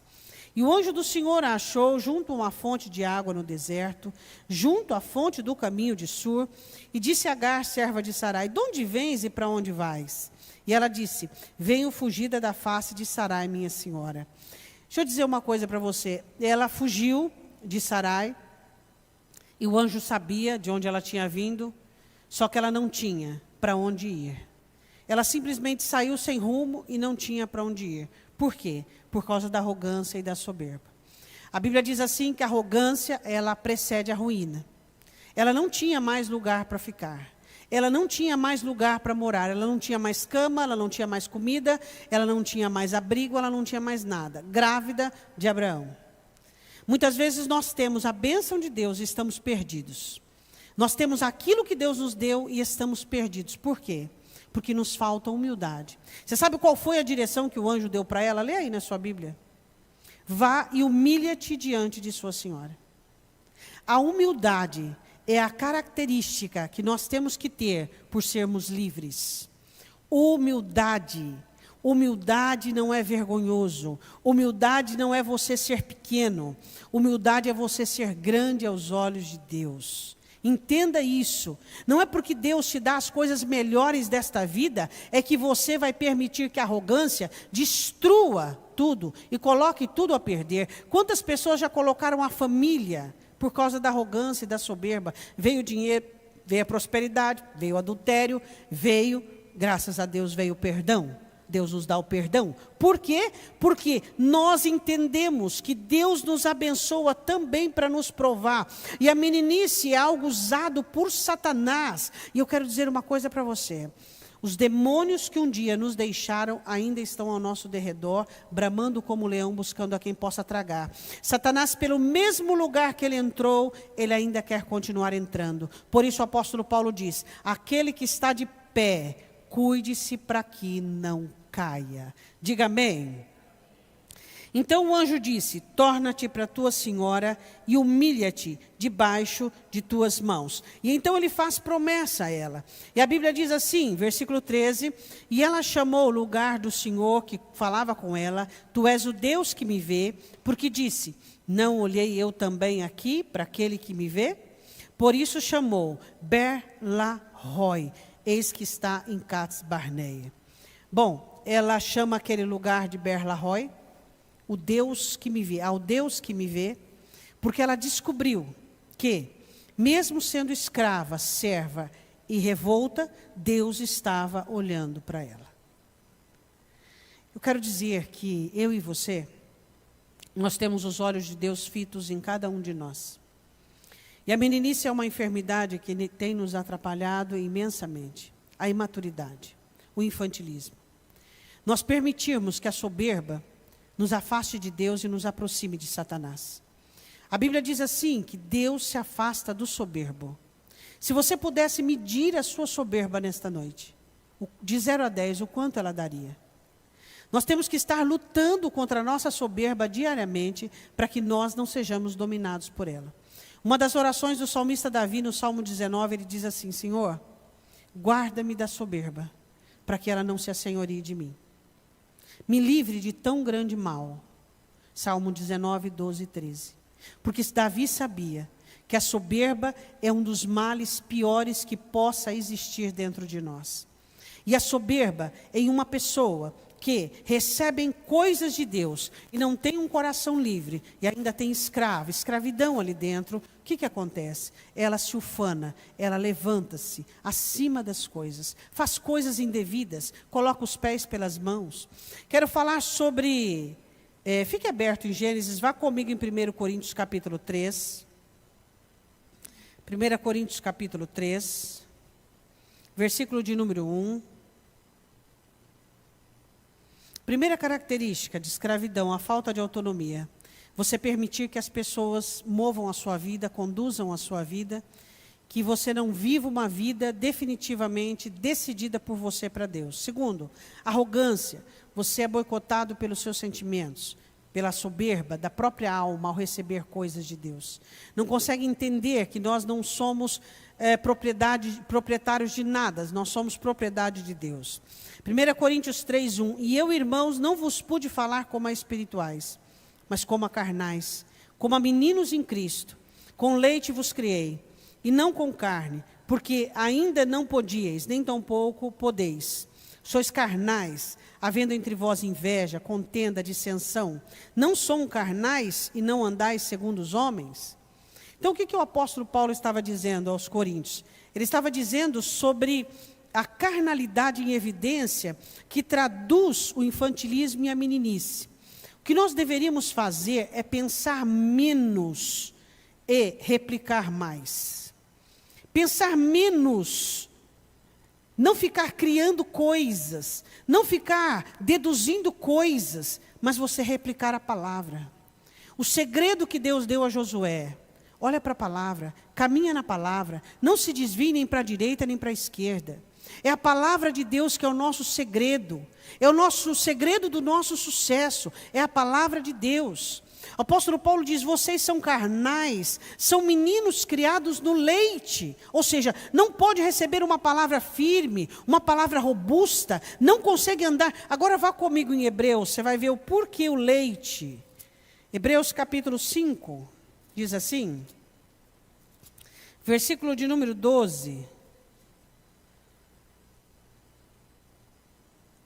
E o anjo do Senhor a achou junto a uma fonte de água no deserto, junto à fonte do caminho de Sur, e disse a Agar, serva de Sarai, de onde vens e para onde vais? E ela disse, venho fugida da face de Sarai, minha senhora. Deixa eu dizer uma coisa para você, ela fugiu de Sarai, e o anjo sabia de onde ela tinha vindo, só que ela não tinha para onde ir. Ela simplesmente saiu sem rumo e não tinha para onde ir. Por quê? Por causa da arrogância e da soberba. A Bíblia diz assim que a arrogância, ela precede a ruína. Ela não tinha mais lugar para ficar. ela não tinha mais lugar para morar, ela não tinha mais cama, ela não tinha mais comida, ela não tinha mais abrigo, ela não tinha mais nada. Grávida de Abraão. Muitas vezes nós temos a bênção de Deus e estamos perdidos. Nós temos aquilo que Deus nos deu e estamos perdidos. Por quê? Porque nos falta humildade. Você sabe qual foi a direção que o anjo deu para ela? Lê aí na sua Bíblia. Vá e humilha-te diante de sua senhora. A humildade é a característica que nós temos que ter por sermos livres. Humildade. Humildade não é vergonhoso. Humildade não é você ser pequeno. Humildade é você ser grande aos olhos de Deus. Entenda isso. Não é porque Deus te dá as coisas melhores desta vida, é que você vai permitir que a arrogância destrua tudo e coloque tudo a perder. Quantas pessoas já colocaram a família por causa da arrogância e da soberba? Veio o dinheiro, veio a prosperidade, veio o adultério, graças a Deus veio o perdão. Deus nos dá o perdão. Por quê? Porque nós entendemos que Deus nos abençoa também para nos provar. E a meninice é algo usado por Satanás. E eu quero dizer uma coisa para você. Os demônios que um dia nos deixaram ainda estão ao nosso derredor, bramando como leão, buscando a quem possa tragar. Satanás, pelo mesmo lugar que ele entrou, ele ainda quer continuar entrando. Por isso o apóstolo Paulo diz, aquele que está de pé, cuide-se para que não caia. Diga amém. Então o anjo disse, torna-te para tua senhora e humilha-te debaixo de tuas mãos. E então ele faz promessa a ela. E a Bíblia diz assim, versículo 13, e ela chamou o lugar do Senhor que falava com ela, tu és o Deus que me vê, porque disse, não olhei eu também aqui para aquele que me vê? Por isso chamou Ber-la-Roi, eis que está em Cades Barneia. Bom, ela chama aquele lugar de Ber-la-Roi, o Deus que me vê, ao Deus que me vê, porque ela descobriu que, mesmo sendo escrava, serva e revolta, Deus estava olhando para ela. Eu quero dizer que eu e você, nós temos os olhos de Deus fitos em cada um de nós. E a meninice é uma enfermidade que tem nos atrapalhado imensamente. A imaturidade, o infantilismo. Nós permitirmos que a soberba nos afaste de Deus e nos aproxime de Satanás. A Bíblia diz assim, que Deus se afasta do soberbo. Se você pudesse medir a sua soberba nesta noite, de 0 a 10, o quanto ela daria? Nós temos que estar lutando contra a nossa soberba diariamente, para que nós não sejamos dominados por ela. Uma das orações do salmista Davi, no Salmo 19, ele diz assim, Senhor, guarda-me da soberba, para que ela não se assenhorie de mim. Me livre de tão grande mal. Salmo 19, 12 e 13. Porque Davi sabia que a soberba é um dos males piores que possa existir dentro de nós. E a soberba em uma pessoa que recebem coisas de Deus e não tem um coração livre e ainda tem escravidão ali dentro, o que acontece? Ela se ufana, ela levanta-se acima das coisas, faz coisas indevidas, coloca os pés pelas mãos. Quero falar sobre, fique aberto em Gênesis, vá comigo em 1 Coríntios capítulo 3. 1 Coríntios capítulo 3, versículo de número 1. Primeira característica de escravidão, a falta de autonomia. Você permitir que as pessoas movam a sua vida, conduzam a sua vida, que você não viva uma vida definitivamente decidida por você para Deus. Segundo, arrogância. Você é boicotado pelos seus sentimentos, pela soberba da própria alma ao receber coisas de Deus. Não consegue entender que nós não somos proprietários de nada, nós somos propriedade de Deus. 1 Coríntios 3, 1. E eu, irmãos, não vos pude falar como a espirituais, mas como a carnais, como a meninos em Cristo. Com leite vos criei, e não com carne, porque ainda não podíeis, nem tampouco podeis. Sois carnais, havendo entre vós inveja, contenda, dissensão. Não são carnais e não andais segundo os homens? Então, o que o apóstolo Paulo estava dizendo aos coríntios? Ele estava dizendo sobre a carnalidade em evidência que traduz o infantilismo e a meninice. O que nós deveríamos fazer é pensar menos e replicar mais. Pensar menos Não ficar criando coisas, não ficar deduzindo coisas, mas você replicar a palavra. O segredo que Deus deu a Josué: olha para a palavra, caminha na palavra, não se desvie nem para a direita nem para a esquerda. É a palavra de Deus que é o nosso segredo, é o nosso segredo do nosso sucesso, é a palavra de Deus. O apóstolo Paulo diz: vocês são carnais, são meninos criados no leite. Ou seja, não pode receber uma palavra firme, uma palavra robusta, não consegue andar. Agora vá comigo em Hebreus, você vai ver o porquê o leite. Hebreus capítulo 5, diz assim, versículo de número 12.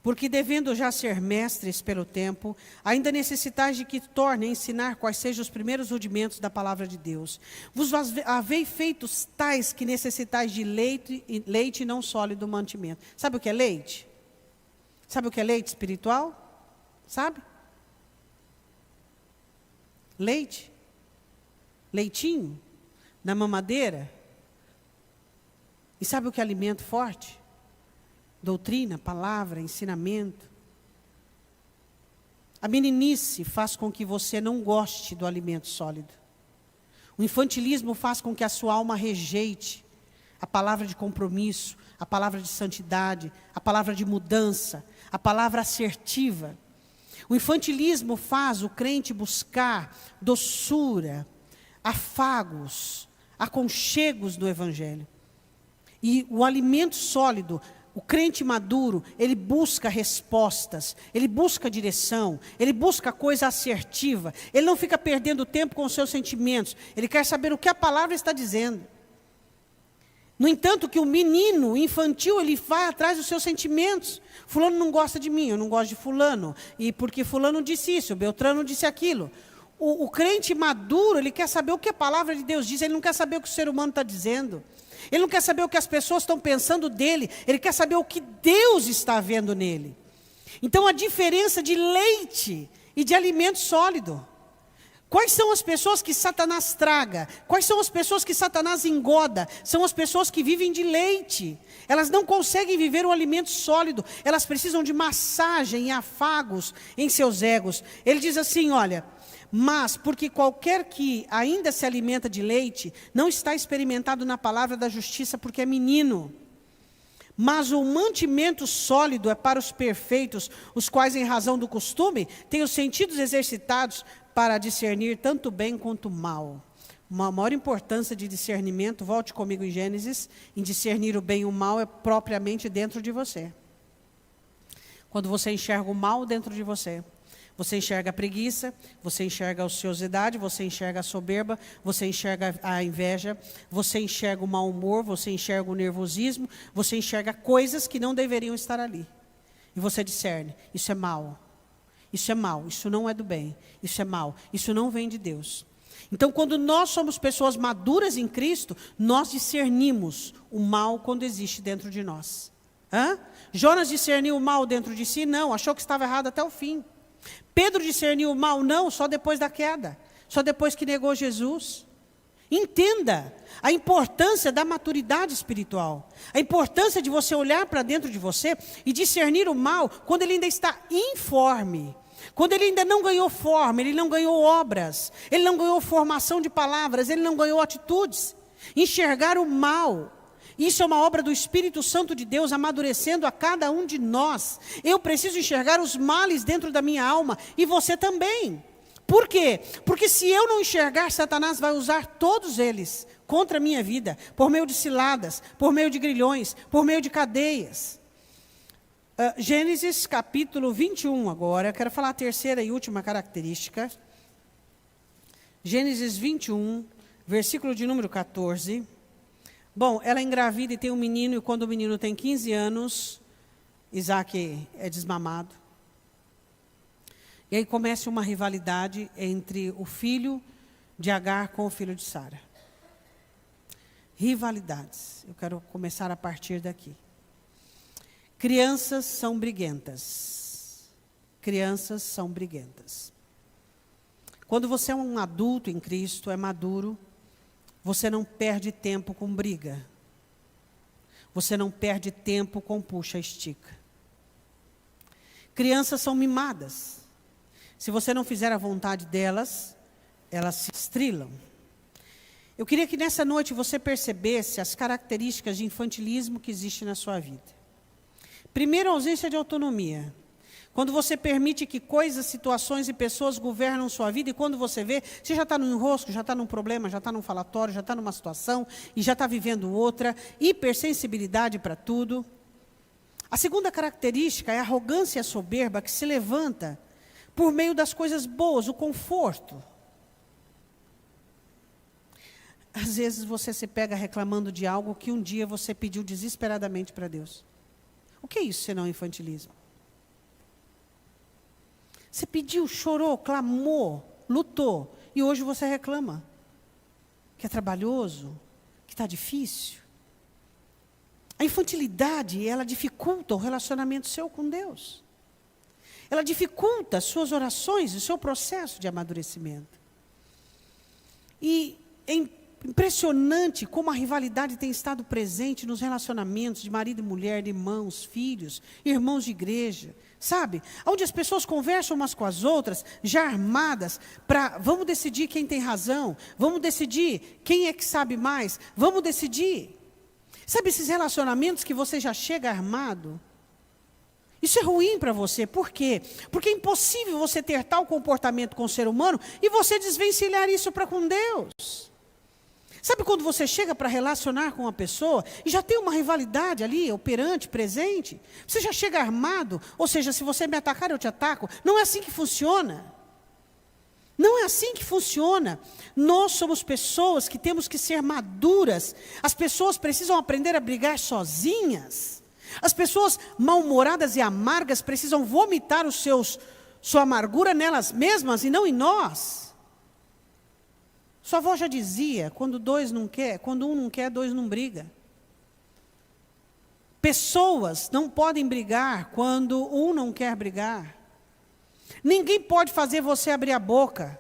Porque devendo já ser mestres pelo tempo, ainda necessitais de que torne a ensinar quais sejam os primeiros rudimentos da palavra de Deus. Vos havei feitos tais que necessitais de leite e não sólido mantimento. Sabe o que é leite? Sabe o que é leite espiritual? Sabe? Leite. Leitinho. Na mamadeira. E sabe o que é alimento forte? Doutrina, palavra, ensinamento. A meninice faz com que você não goste do alimento sólido. O infantilismo faz com que a sua alma rejeite a palavra de compromisso, a palavra de santidade, a palavra de mudança, a palavra assertiva. O infantilismo faz o crente buscar doçura, afagos, aconchegos do Evangelho. E o alimento sólido, o crente maduro, ele busca respostas, ele busca direção, ele busca coisa assertiva, ele não fica perdendo tempo com os seus sentimentos, ele quer saber o que a palavra está dizendo. No entanto, que o menino infantil, ele vai atrás dos seus sentimentos. Fulano não gosta de mim, eu não gosto de fulano, e porque fulano disse isso, o Beltrano disse aquilo. O crente maduro, ele quer saber o que a palavra de Deus diz, ele não quer saber o que o ser humano está dizendo. Ele não quer saber o que as pessoas estão pensando dele, ele quer saber o que Deus está vendo nele. Então a diferença de leite e de alimento sólido. Quais são as pessoas que Satanás traga? Quais são as pessoas que Satanás engoda? São as pessoas que vivem de leite. Elas não conseguem viver o alimento sólido, elas precisam de massagem e afagos em seus egos. Ele diz assim, olha: mas, porque qualquer que ainda se alimenta de leite, não está experimentado na palavra da justiça, porque é menino. Mas o mantimento sólido é para os perfeitos, os quais, em razão do costume, têm os sentidos exercitados para discernir tanto bem quanto mal. Uma maior importância de discernimento, volte comigo em Gênesis, em discernir o bem e o mal, é propriamente dentro de você. Quando você enxerga o mal dentro de você, você enxerga a preguiça, você enxerga a ociosidade, você enxerga a soberba, você enxerga a inveja, você enxerga o mau humor, você enxerga o nervosismo, você enxerga coisas que não deveriam estar ali. E você discerne: isso é mal, isso é mal, isso não é do bem, isso é mal, isso não vem de Deus. Então, quando nós somos pessoas maduras em Cristo, nós discernimos o mal quando existe dentro de nós. Jonas discerniu o mal dentro de si? Não, achou que estava errado até o fim. Pedro discerniu o mal? Não, só depois da queda, só depois que negou Jesus. Entenda a importância da maturidade espiritual, a importância de você olhar para dentro de você e discernir o mal quando ele ainda está informe, quando ele ainda não ganhou forma, ele não ganhou obras, ele não ganhou formação de palavras, ele não ganhou atitudes. Enxergar o mal, isso é uma obra do Espírito Santo de Deus amadurecendo a cada um de nós. Eu preciso enxergar os males dentro da minha alma e você também. Por quê? Porque se eu não enxergar, Satanás vai usar todos eles contra a minha vida, por meio de ciladas, por meio de grilhões, por meio de cadeias. Gênesis capítulo 21 agora, eu quero falar a terceira e última característica. Gênesis 21, versículo de número 14. Bom, ela engravida e tem um menino, e quando o menino tem 15 anos, Isaac é desmamado. E aí começa uma rivalidade entre o filho de Agar com o filho de Sara. Rivalidades. Eu quero começar a partir daqui. Crianças são briguentas. Crianças são briguentas. Quando você é um adulto em Cristo, é maduro, você não perde tempo com briga. Você não perde tempo com puxa-estica. Crianças são mimadas. Se você não fizer a vontade delas, elas se estrilam. Eu queria que nessa noite você percebesse as características de infantilismo que existem na sua vida. Primeiro, a ausência de autonomia. Quando você permite que coisas, situações e pessoas governam sua vida, e quando você vê, você já está no enrosco, já está num problema, já está num falatório, já está numa situação, e já está vivendo outra, hipersensibilidade para tudo. A segunda característica é a arrogância e a soberba que se levanta por meio das coisas boas, o conforto. Às vezes você se pega reclamando de algo que um dia você pediu desesperadamente para Deus. O que é isso senão infantilismo? Você pediu, chorou, clamou, lutou, e hoje você reclama que é trabalhoso, que está difícil. A infantilidade, ela dificulta o relacionamento seu com Deus. Ela dificulta as suas orações, o seu processo de amadurecimento. E é impressionante como a rivalidade tem estado presente nos relacionamentos de marido e mulher, de irmãos, filhos, irmãos de igreja. Sabe? Onde as pessoas conversam umas com as outras, já armadas, para vamos decidir quem tem razão, vamos decidir quem é que sabe mais, vamos decidir. Sabe esses relacionamentos que você já chega armado? Isso é ruim para você. Por quê? Porque é impossível você ter tal comportamento com o ser humano e você desvencilhar isso para com Deus. Sabe quando você chega para relacionar com uma pessoa e já tem uma rivalidade ali, operante, presente? Você já chega armado, ou seja, se você me atacar, eu te ataco. Não é assim que funciona. Não é assim que funciona. Nós somos pessoas que temos que ser maduras. As pessoas precisam aprender a brigar sozinhas. As pessoas mal-humoradas e amargas precisam vomitar sua amargura nelas mesmas e não em nós. Sua avó já dizia, quando um não quer, dois não briga. Pessoas não podem brigar quando um não quer brigar. Ninguém pode fazer você abrir a boca,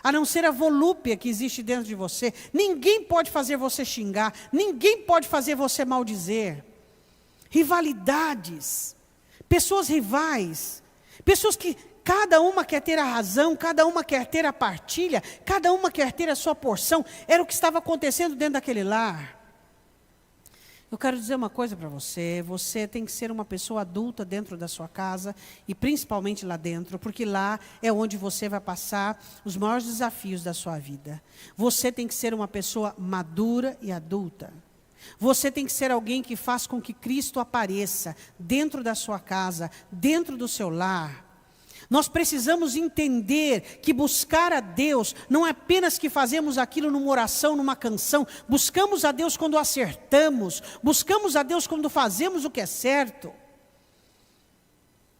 a não ser a volúpia que existe dentro de você. Ninguém pode fazer você xingar, ninguém pode fazer você maldizer. Rivalidades, pessoas rivais, pessoas que cada uma quer ter a razão, cada uma quer ter a partilha, cada uma quer ter a sua porção. Era o que estava acontecendo dentro daquele lar. Eu quero dizer uma coisa para você. Você tem que ser uma pessoa adulta dentro da sua casa e principalmente lá dentro, porque lá é onde você vai passar os maiores desafios da sua vida. Você tem que ser uma pessoa madura e adulta. Você tem que ser alguém que faz com que Cristo apareça dentro da sua casa, dentro do seu lar. Nós precisamos entender que buscar a Deus não é apenas que fazemos aquilo numa oração, numa canção. Buscamos a Deus quando acertamos. Buscamos a Deus quando fazemos o que é certo.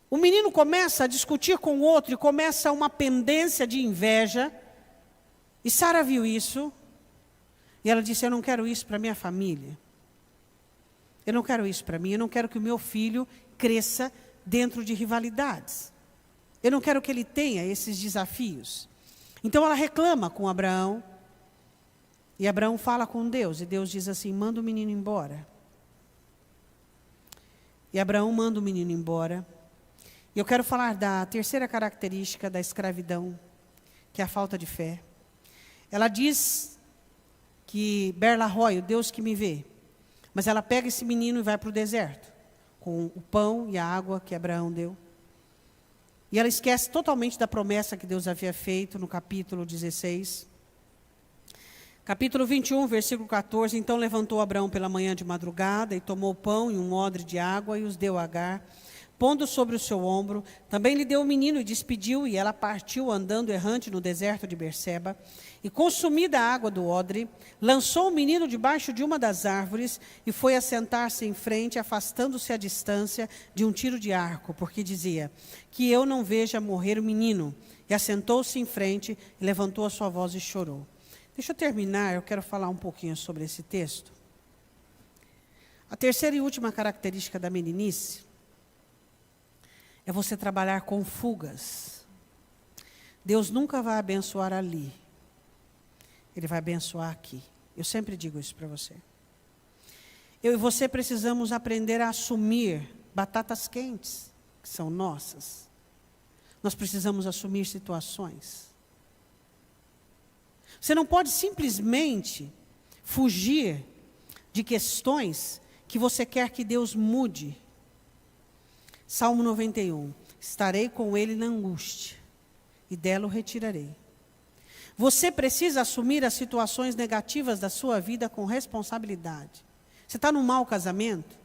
O menino começa a discutir com o outro e começa uma pendência de inveja. E Sara viu isso. E ela disse, eu não quero isso para minha família. Eu não quero isso para mim. Eu não quero que o meu filho cresça dentro de rivalidades. Eu não quero que ele tenha esses desafios. Então ela reclama com Abraão. E Abraão fala com Deus. E Deus diz assim, manda o menino embora. E Abraão manda o menino embora. E eu quero falar da terceira característica da escravidão, que é a falta de fé. Ela diz que Berla-Roi, o Deus que me vê. Mas ela pega esse menino e vai para o deserto, com o pão e a água que Abraão deu. E ela esquece totalmente da promessa que Deus havia feito no capítulo 16. Capítulo 21, versículo 14. Então levantou Abraão pela manhã de madrugada e tomou o pão e um odre de água e os deu a Agar, pondo sobre o seu ombro. Também lhe deu o menino e despediu, e ela partiu andando errante no deserto de Berseba. E consumida a água do odre, lançou o menino debaixo de uma das árvores e foi assentar-se em frente, afastando-se à distância de um tiro de arco, porque dizia, que eu não veja morrer o menino. E assentou-se em frente, e levantou a sua voz e chorou. Deixa eu terminar, eu quero falar um pouquinho sobre esse texto. A terceira e última característica da meninice é você trabalhar com fugas. Deus nunca vai abençoar ali. Ele vai abençoar aqui. Eu sempre digo isso para você. Eu e você precisamos aprender a assumir batatas quentes, que são nossas. Nós precisamos assumir situações. Você não pode simplesmente fugir de questões que você quer que Deus mude. Salmo 91. Estarei com ele na angústia, e dela o retirarei. Você precisa assumir as situações negativas da sua vida com responsabilidade. Você está num mau casamento,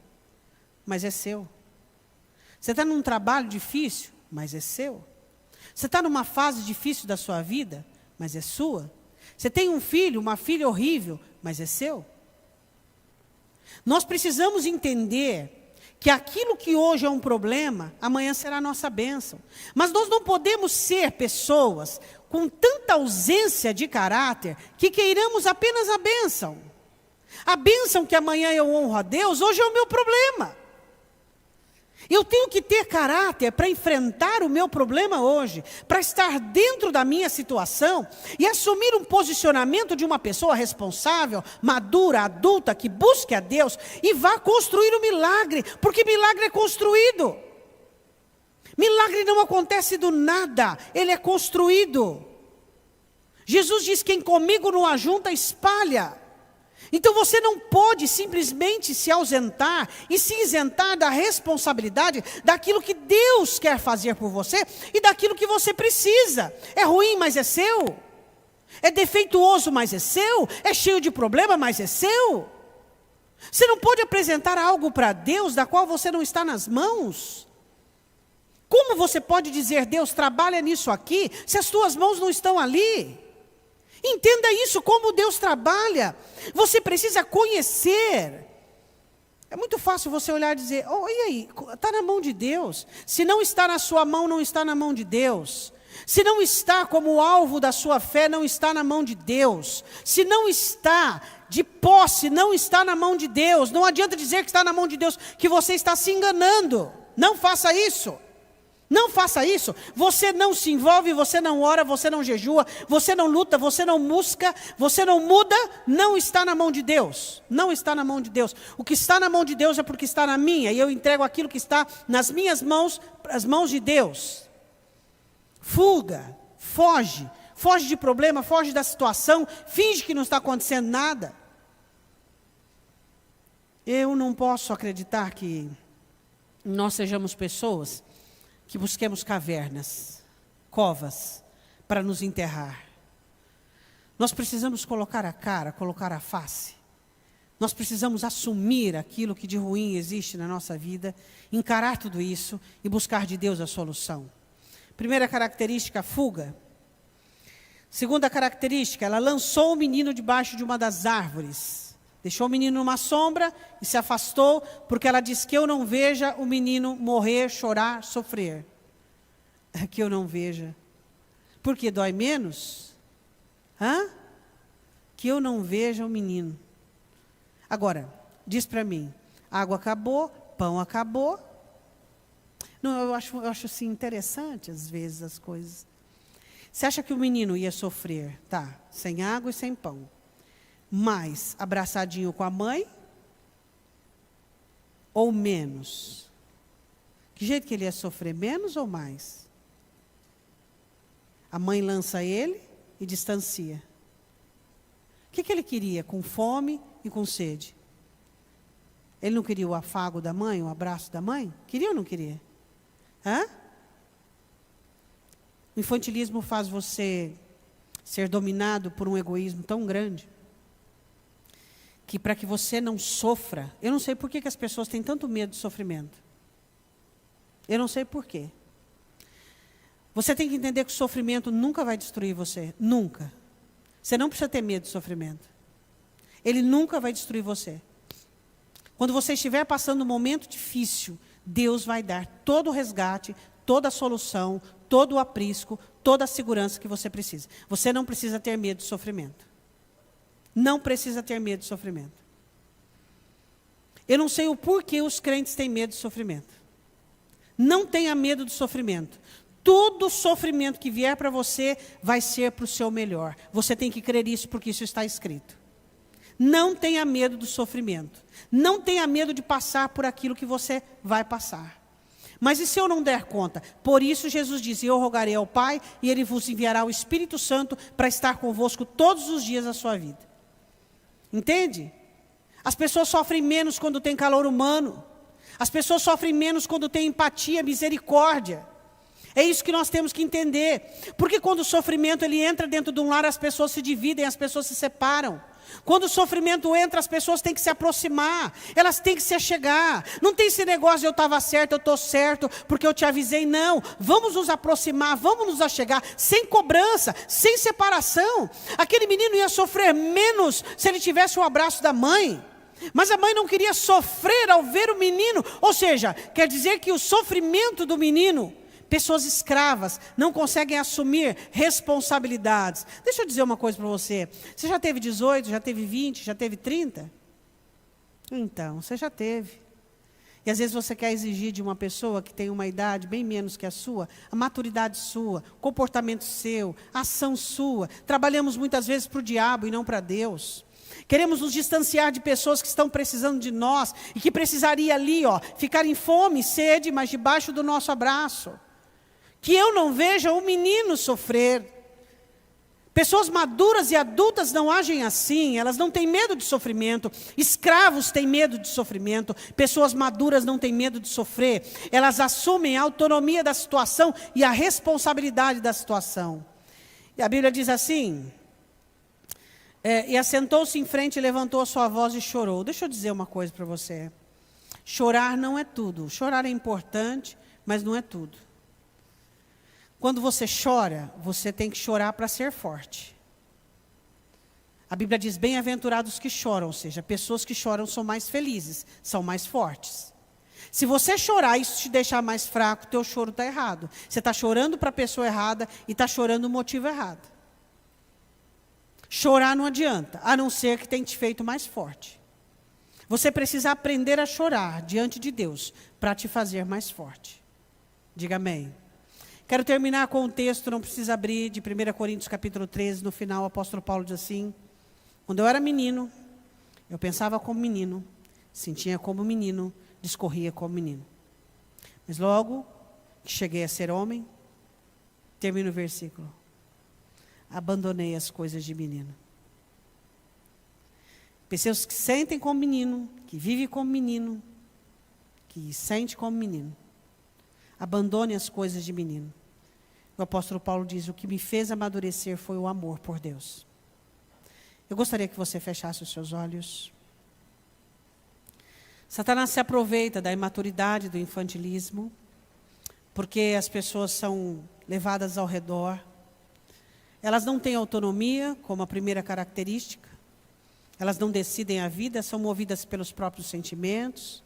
mas é seu. Você está num trabalho difícil, mas é seu. Você está numa fase difícil da sua vida, mas é sua. Você tem um filho, uma filha horrível, mas é seu. Nós precisamos entender que aquilo que hoje é um problema, amanhã será a nossa bênção. Mas nós não podemos ser pessoas com tanta ausência de caráter que queiramos apenas a bênção. A bênção que amanhã eu honro a Deus, hoje é o meu problema. Eu tenho que ter caráter para enfrentar o meu problema hoje, para estar dentro da minha situação e assumir um posicionamento de uma pessoa responsável, madura, adulta, que busque a Deus e vá construir o milagre, porque milagre é construído. Milagre não acontece do nada, ele é construído. Jesus diz: quem comigo não ajunta, espalha. Então você não pode simplesmente se ausentar e se isentar da responsabilidade daquilo que Deus quer fazer por você e daquilo que você precisa. É ruim, mas é seu. É defeituoso, mas é seu. É cheio de problema, mas é seu. Você não pode apresentar algo para Deus da qual você não está nas mãos. Como você pode dizer: Deus, trabalha nisso aqui, se as tuas mãos não estão ali? Entenda isso, como Deus trabalha. Você precisa conhecer. É muito fácil você olhar e dizer: oh, e aí, está na mão de Deus. Se não está na sua mão, não está na mão de Deus. Se não está como alvo da sua fé, não está na mão de Deus. Se não está de posse, não está na mão de Deus. Não adianta dizer que está na mão de Deus, que você está se enganando. Não faça isso. Não faça isso. Você não se envolve, você não ora, você não jejua, você não luta, você não busca, você não muda, não está na mão de Deus. Não está na mão de Deus. O que está na mão de Deus é porque está na minha, e eu entrego aquilo que está nas minhas mãos, as mãos de Deus. Fuga, foge de problema, foge da situação, finge que não está acontecendo nada. Eu não posso acreditar que nós sejamos pessoas que busquemos cavernas, covas, para nos enterrar. Nós precisamos colocar a cara, colocar a face. Nós precisamos assumir aquilo que de ruim existe na nossa vida, encarar tudo isso e buscar de Deus a solução. Primeira característica, fuga. Segunda característica, ela lançou o menino debaixo de uma das árvores. Deixou o menino numa sombra e se afastou, porque ela disse: que eu não veja o menino morrer, chorar, sofrer. Que eu não veja. Porque dói menos? Que eu não veja o menino. Agora, diz para mim: água acabou, pão acabou. Não, eu acho assim interessante às vezes as coisas. Você acha que o menino ia sofrer? Tá, sem água e sem pão. Mais abraçadinho com a mãe? Ou menos? Que jeito que ele ia sofrer? Menos ou mais? A mãe lança ele e distancia. O que ele queria? Com fome e com sede. Ele não queria o afago da mãe, o abraço da mãe? Queria ou não queria? O infantilismo faz você ser dominado por um egoísmo tão grande que para que você não sofra, eu não sei por que as pessoas têm tanto medo de sofrimento. Eu não sei por quê. Você tem que entender que o sofrimento nunca vai destruir você, nunca. Você não precisa ter medo de sofrimento. Ele nunca vai destruir você. Quando você estiver passando um momento difícil, Deus vai dar todo o resgate, toda a solução, todo o aprisco, toda a segurança que você precisa. Você não precisa ter medo de sofrimento. Não precisa ter medo de sofrimento. Eu não sei o porquê os crentes têm medo de sofrimento. Não tenha medo do sofrimento. Todo sofrimento que vier para você vai ser para o seu melhor. Você tem que crer isso porque isso está escrito. Não tenha medo do sofrimento. Não tenha medo de passar por aquilo que você vai passar. Mas e se eu não der conta? Por isso Jesus diz, eu rogarei ao Pai e Ele vos enviará o Espírito Santo para estar convosco todos os dias da sua vida. Entende? As pessoas sofrem menos quando tem calor humano. As pessoas sofrem menos quando tem empatia, misericórdia. É isso que nós temos que entender. Porque quando o sofrimento ele entra dentro de um lar, as pessoas se dividem, as pessoas se separam. Quando o sofrimento entra, as pessoas têm que se aproximar, elas têm que se achegar. Não tem esse negócio de eu estava certo, eu estou certo, porque eu te avisei. Não, vamos nos aproximar, vamos nos achegar, sem cobrança, sem separação. Aquele menino ia sofrer menos se ele tivesse o abraço da mãe. Mas a mãe não queria sofrer ao ver o menino. Ou seja, quer dizer que o sofrimento do menino, pessoas escravas, não conseguem assumir responsabilidades. Deixa eu dizer uma coisa para você. Você já teve 18, já teve 20, já teve 30? Então, você já teve. E às vezes você quer exigir de uma pessoa que tem uma idade bem menos que a sua, a maturidade sua, comportamento seu, ação sua. Trabalhamos muitas vezes para o diabo e não para Deus. Queremos nos distanciar de pessoas que estão precisando de nós e que precisaria ali, ficar em fome e sede, mas debaixo do nosso abraço. Que eu não veja o menino sofrer. Pessoas maduras e adultas não agem assim, elas não têm medo de sofrimento. Escravos têm medo de sofrimento. Pessoas maduras não têm medo de sofrer. Elas assumem a autonomia da situação e a responsabilidade da situação. E a Bíblia diz assim, e assentou-se em frente e levantou a sua voz e chorou. Deixa eu dizer uma coisa para você. Chorar não é tudo. Chorar é importante, mas não é tudo. Quando você chora, você tem que chorar para ser forte. A Bíblia diz, bem-aventurados que choram, ou seja, pessoas que choram são mais felizes, são mais fortes. Se você chorar e isso te deixar mais fraco, teu choro está errado. Você está chorando para a pessoa errada e está chorando o motivo errado. Chorar não adianta, a não ser que tenha te feito mais forte. Você precisa aprender a chorar diante de Deus para te fazer mais forte. Diga amém. Quero terminar com um texto, não precisa abrir, de 1 Coríntios capítulo 13, no final o apóstolo Paulo diz assim, quando eu era menino, eu pensava como menino, sentia como menino, discorria como menino. Mas logo que cheguei a ser homem, termina o versículo, abandonei as coisas de menino. Pessoas que sentem como menino, que vivem como menino, que sente como menino. Abandone as coisas de menino. O apóstolo Paulo diz, o que me fez amadurecer foi o amor por Deus. Eu gostaria que você fechasse os seus olhos. Satanás se aproveita da imaturidade, do infantilismo, porque as pessoas são levadas ao redor. Elas não têm autonomia, como a primeira característica. Elas não decidem a vida, são movidas pelos próprios sentimentos.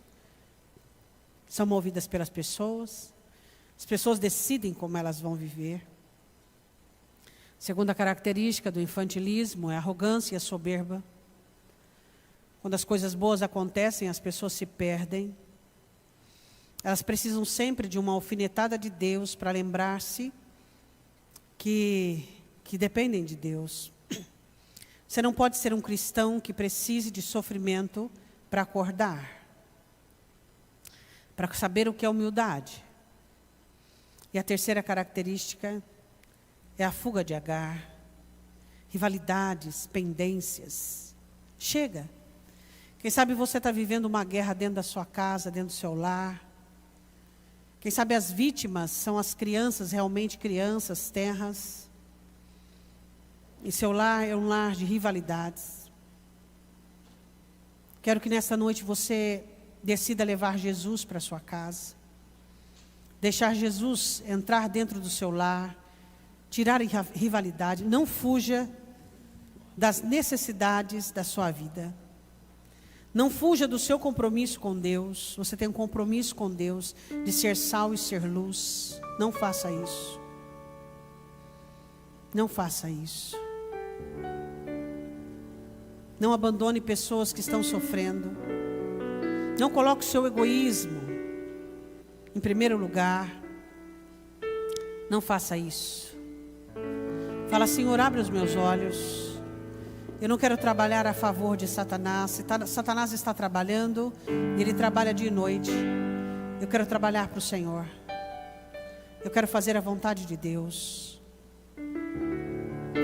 São movidas pelas pessoas. As pessoas decidem como elas vão viver. Segunda característica do infantilismo é a arrogância e a soberba. Quando as coisas boas acontecem, as pessoas se perdem. Elas precisam sempre de uma alfinetada de Deus para lembrar-se que dependem de Deus. Você não pode ser um cristão que precise de sofrimento para acordar, para saber o que é humildade. E a terceira característica é a fuga de Agar, rivalidades, pendências. Chega. Quem sabe você está vivendo uma guerra dentro da sua casa, dentro do seu lar. Quem sabe as vítimas são as crianças, realmente crianças, terras. E seu lar é um lar de rivalidades. Quero que nessa noite você decida levar Jesus para a sua casa. Deixar Jesus entrar dentro do seu lar, tirar a rivalidade. Não fuja das necessidades da sua vida. Não fuja do seu compromisso com Deus. Você tem um compromisso com Deus de ser sal e ser luz. Não faça isso. Não faça isso. Não abandone pessoas que estão sofrendo. Não coloque o seu egoísmo em primeiro lugar. Não faça isso. Fala, Senhor, abre os meus olhos. Eu não quero trabalhar a favor de Satanás. Se Satanás está trabalhando, ele trabalha dia e noite. Eu quero trabalhar para o Senhor. Eu quero fazer a vontade de Deus.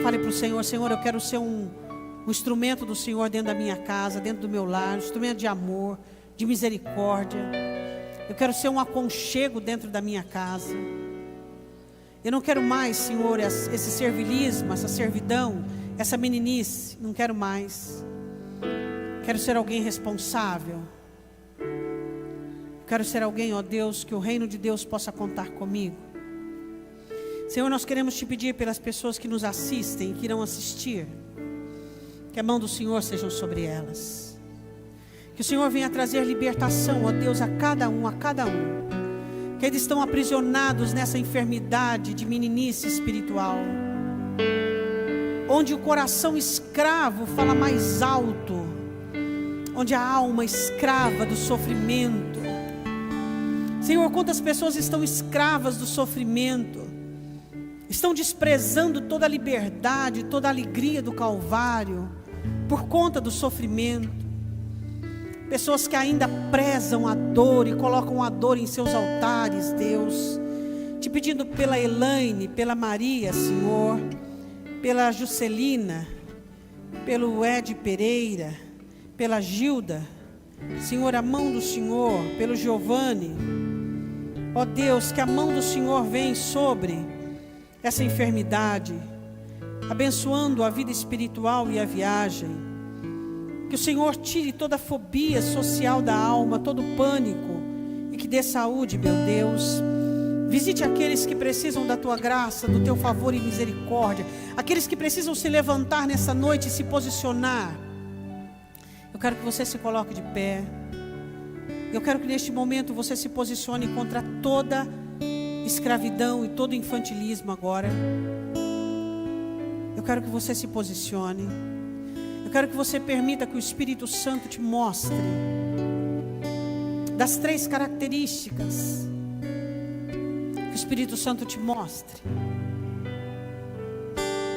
Fale para o Senhor: Senhor, eu quero ser um instrumento do Senhor dentro da minha casa, dentro do meu lar, um instrumento de amor, de misericórdia. Eu quero ser um aconchego dentro da minha casa. Eu não quero mais, Senhor, esse servilismo, essa servidão, essa meninice. Não quero mais. Quero ser alguém responsável. Quero ser alguém, ó Deus, que o reino de Deus possa contar comigo. Senhor, nós queremos te pedir pelas pessoas que nos assistem e que irão assistir, que a mão do Senhor seja sobre elas. Que o Senhor venha trazer libertação, ó Deus, a cada um. Que eles estão aprisionados nessa enfermidade de meninice espiritual, onde o coração escravo fala mais alto, onde a alma escrava do sofrimento. Senhor, quantas pessoas estão escravas do sofrimento, estão desprezando toda a liberdade, toda a alegria do Calvário, por conta do sofrimento. Pessoas que ainda prezam a dor e colocam a dor em seus altares, Deus. Te pedindo pela Elaine, pela Maria, Senhor, pela Juscelina, pelo Ed Pereira, pela Gilda, Senhor, a mão do Senhor, pelo Giovanni. Ó Deus, que a mão do Senhor vem sobre essa enfermidade, abençoando a vida espiritual e a viagem. Que o Senhor tire toda a fobia social da alma, todo o pânico, e que dê saúde, meu Deus. Visite aqueles que precisam da tua graça, do teu favor e misericórdia, aqueles que precisam se levantar nessa noite e se posicionar. Eu quero que você se coloque de pé. Eu quero que neste momento você se posicione contra toda escravidão e todo infantilismo agora. Eu quero que você se posicione. Eu quero que você permita que o Espírito Santo te mostre das 3 características. Que o Espírito Santo te mostre.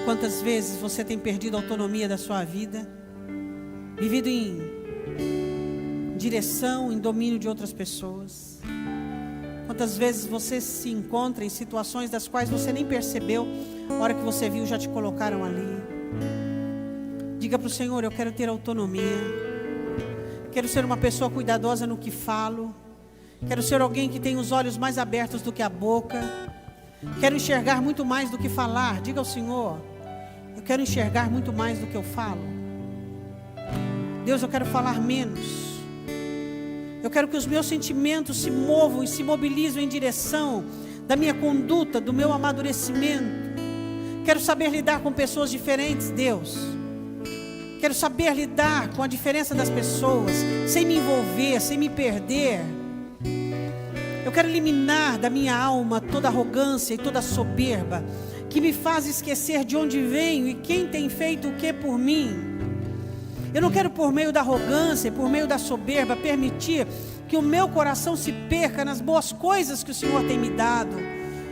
Quantas vezes você tem perdido a autonomia da sua vida, vivido em direção, em domínio de outras pessoas. Quantas vezes você se encontra em situações das quais você nem percebeu, a hora que você viu já te colocaram ali. Diga para o Senhor: eu quero ter autonomia. Quero ser uma pessoa cuidadosa no que falo. Quero ser alguém que tem os olhos mais abertos do que a boca. Quero enxergar muito mais do que falar. Diga ao Senhor: eu quero enxergar muito mais do que eu falo. Deus, eu quero falar menos. Eu quero que os meus sentimentos se movam e se mobilizem em direção da minha conduta, do meu amadurecimento. Quero saber lidar com pessoas diferentes, Deus. Quero saber lidar com a diferença das pessoas, sem me envolver, sem me perder. Eu quero eliminar da minha alma toda arrogância e toda soberba, que me faz esquecer de onde venho e quem tem feito o que por mim. Eu não quero, por meio da arrogância e por meio da soberba, permitir que o meu coração se perca nas boas coisas que o Senhor tem me dado.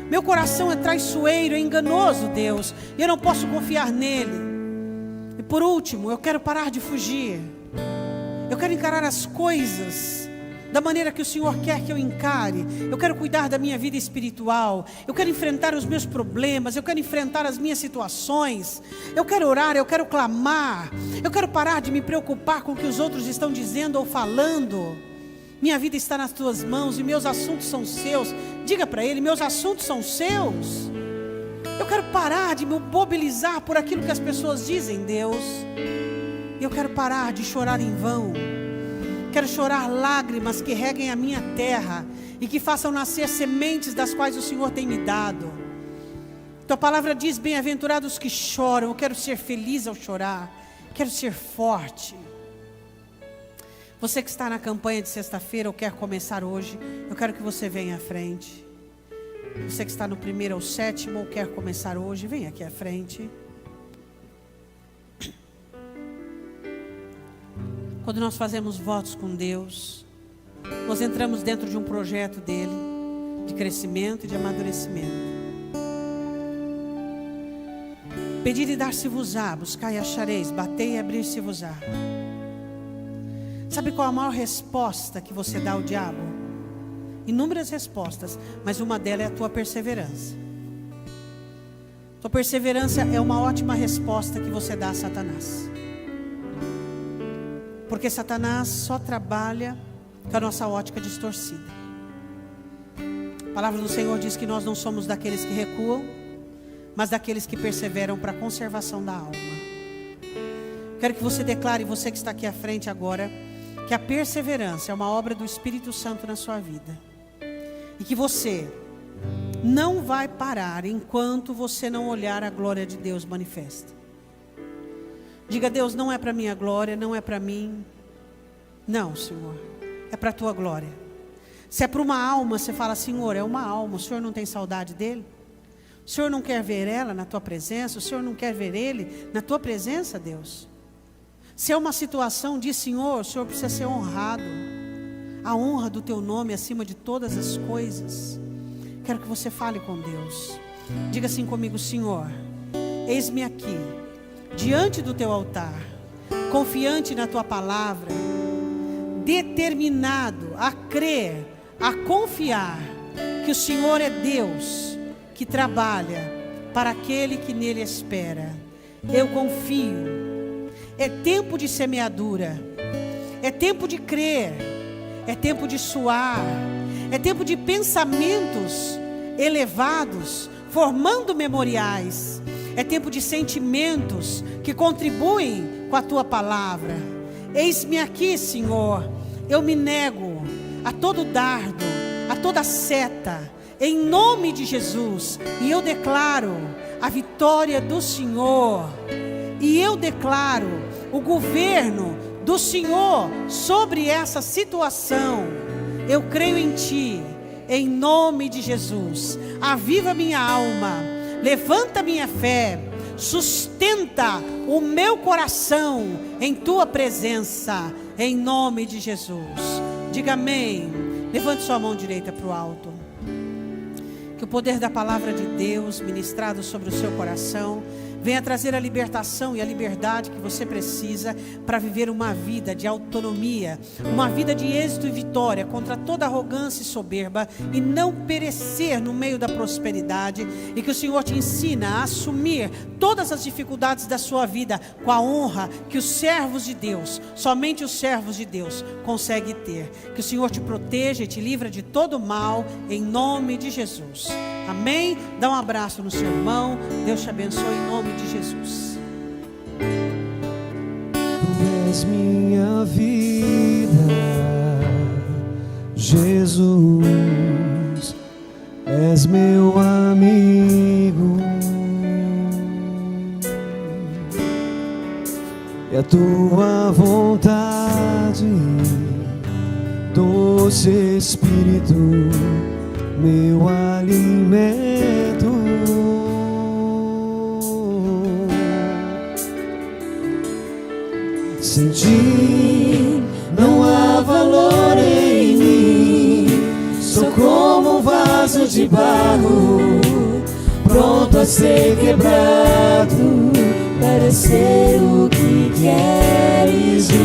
Meu coração é traiçoeiro, é enganoso, Deus, e eu não posso confiar nele. E por último, eu quero parar de fugir. Eu quero encarar as coisas da maneira que o Senhor quer que eu encare. Eu quero cuidar da minha vida espiritual. Eu quero enfrentar os meus problemas. Eu quero enfrentar as minhas situações. Eu quero orar, eu quero clamar. Eu quero parar de me preocupar com o que os outros estão dizendo ou falando. Minha vida está nas tuas mãos e meus assuntos são seus. Diga para ele: meus assuntos são seus. Eu quero parar de me mobilizar por aquilo que as pessoas dizem, Deus. Eu quero parar de chorar em vão. Quero chorar lágrimas que reguem a minha terra e que façam nascer sementes das quais o Senhor tem me dado. Tua palavra diz: bem-aventurados que choram. Eu quero ser feliz ao chorar. Quero ser forte. Você que está na campanha de sexta-feira ou quer começar hoje, eu quero que você venha à frente. Você que está no 1º ou 7º ou quer começar hoje, vem aqui à frente. Quando nós fazemos votos com Deus, nós entramos dentro de um projeto dele, de crescimento e de amadurecimento. Pedir e dar-se-vos-á, buscai e achareis, batei e abrir-se-vos-á. Sabe qual a maior resposta que você dá ao diabo? Inúmeras respostas, mas uma delas é a tua perseverança. Tua perseverança é uma ótima resposta que você dá a Satanás. Porque Satanás só trabalha com a nossa ótica distorcida. A palavra do Senhor diz que nós não somos daqueles que recuam, mas daqueles que perseveram para a conservação da alma. Quero que você declare, você que está aqui à frente agora, que a perseverança é uma obra do Espírito Santo na sua vida. E que você não vai parar enquanto você não olhar a glória de Deus manifesta. Diga: Deus, não é para minha glória, não é para mim. Não, Senhor, é para a tua glória. Se é para uma alma, você fala: Senhor, é uma alma, o Senhor não tem saudade dele? O Senhor não quer ver ela na tua presença? O Senhor não quer ver ele na tua presença, Deus? Se é uma situação, diz: Senhor, o Senhor precisa ser honrado. A honra do teu nome acima de todas as coisas. Quero que você fale com Deus. Diga assim comigo: Senhor, eis-me aqui, diante do teu altar, confiante na tua palavra, determinado a crer, a confiar que o Senhor é Deus, que trabalha para aquele que nele espera. Eu confio. É tempo de semeadura, é tempo de crer, é tempo de suar, é tempo de pensamentos elevados, formando memoriais, é tempo de sentimentos que contribuem com a tua palavra. Eis-me aqui, Senhor, eu me nego a todo dardo, a toda seta, em nome de Jesus, e eu declaro a vitória do Senhor, e eu declaro o governo do Senhor sobre essa situação. Eu creio em Ti, em nome de Jesus. Aviva minha alma, levanta minha fé, sustenta o meu coração em Tua presença, em nome de Jesus. Diga amém. Levante sua mão direita para o alto. Que o poder da palavra de Deus ministrado sobre o seu coração venha trazer a libertação e a liberdade que você precisa para viver uma vida de autonomia, uma vida de êxito e vitória contra toda arrogância e soberba, e não perecer no meio da prosperidade. E que o Senhor te ensina a assumir todas as dificuldades da sua vida com a honra que os servos de Deus, somente os servos de Deus conseguem ter. Que o Senhor te proteja e te livra de todo mal, em nome de Jesus. Amém? Dá um abraço no seu irmão. Deus te abençoe em nome de Jesus. Tu és minha vida, Jesus, és meu amigo, e a tua vontade, doce Espírito, meu alimento. Sem ti não há valor em mim. Sou como um vaso de barro, pronto a ser quebrado, para ser o que queres de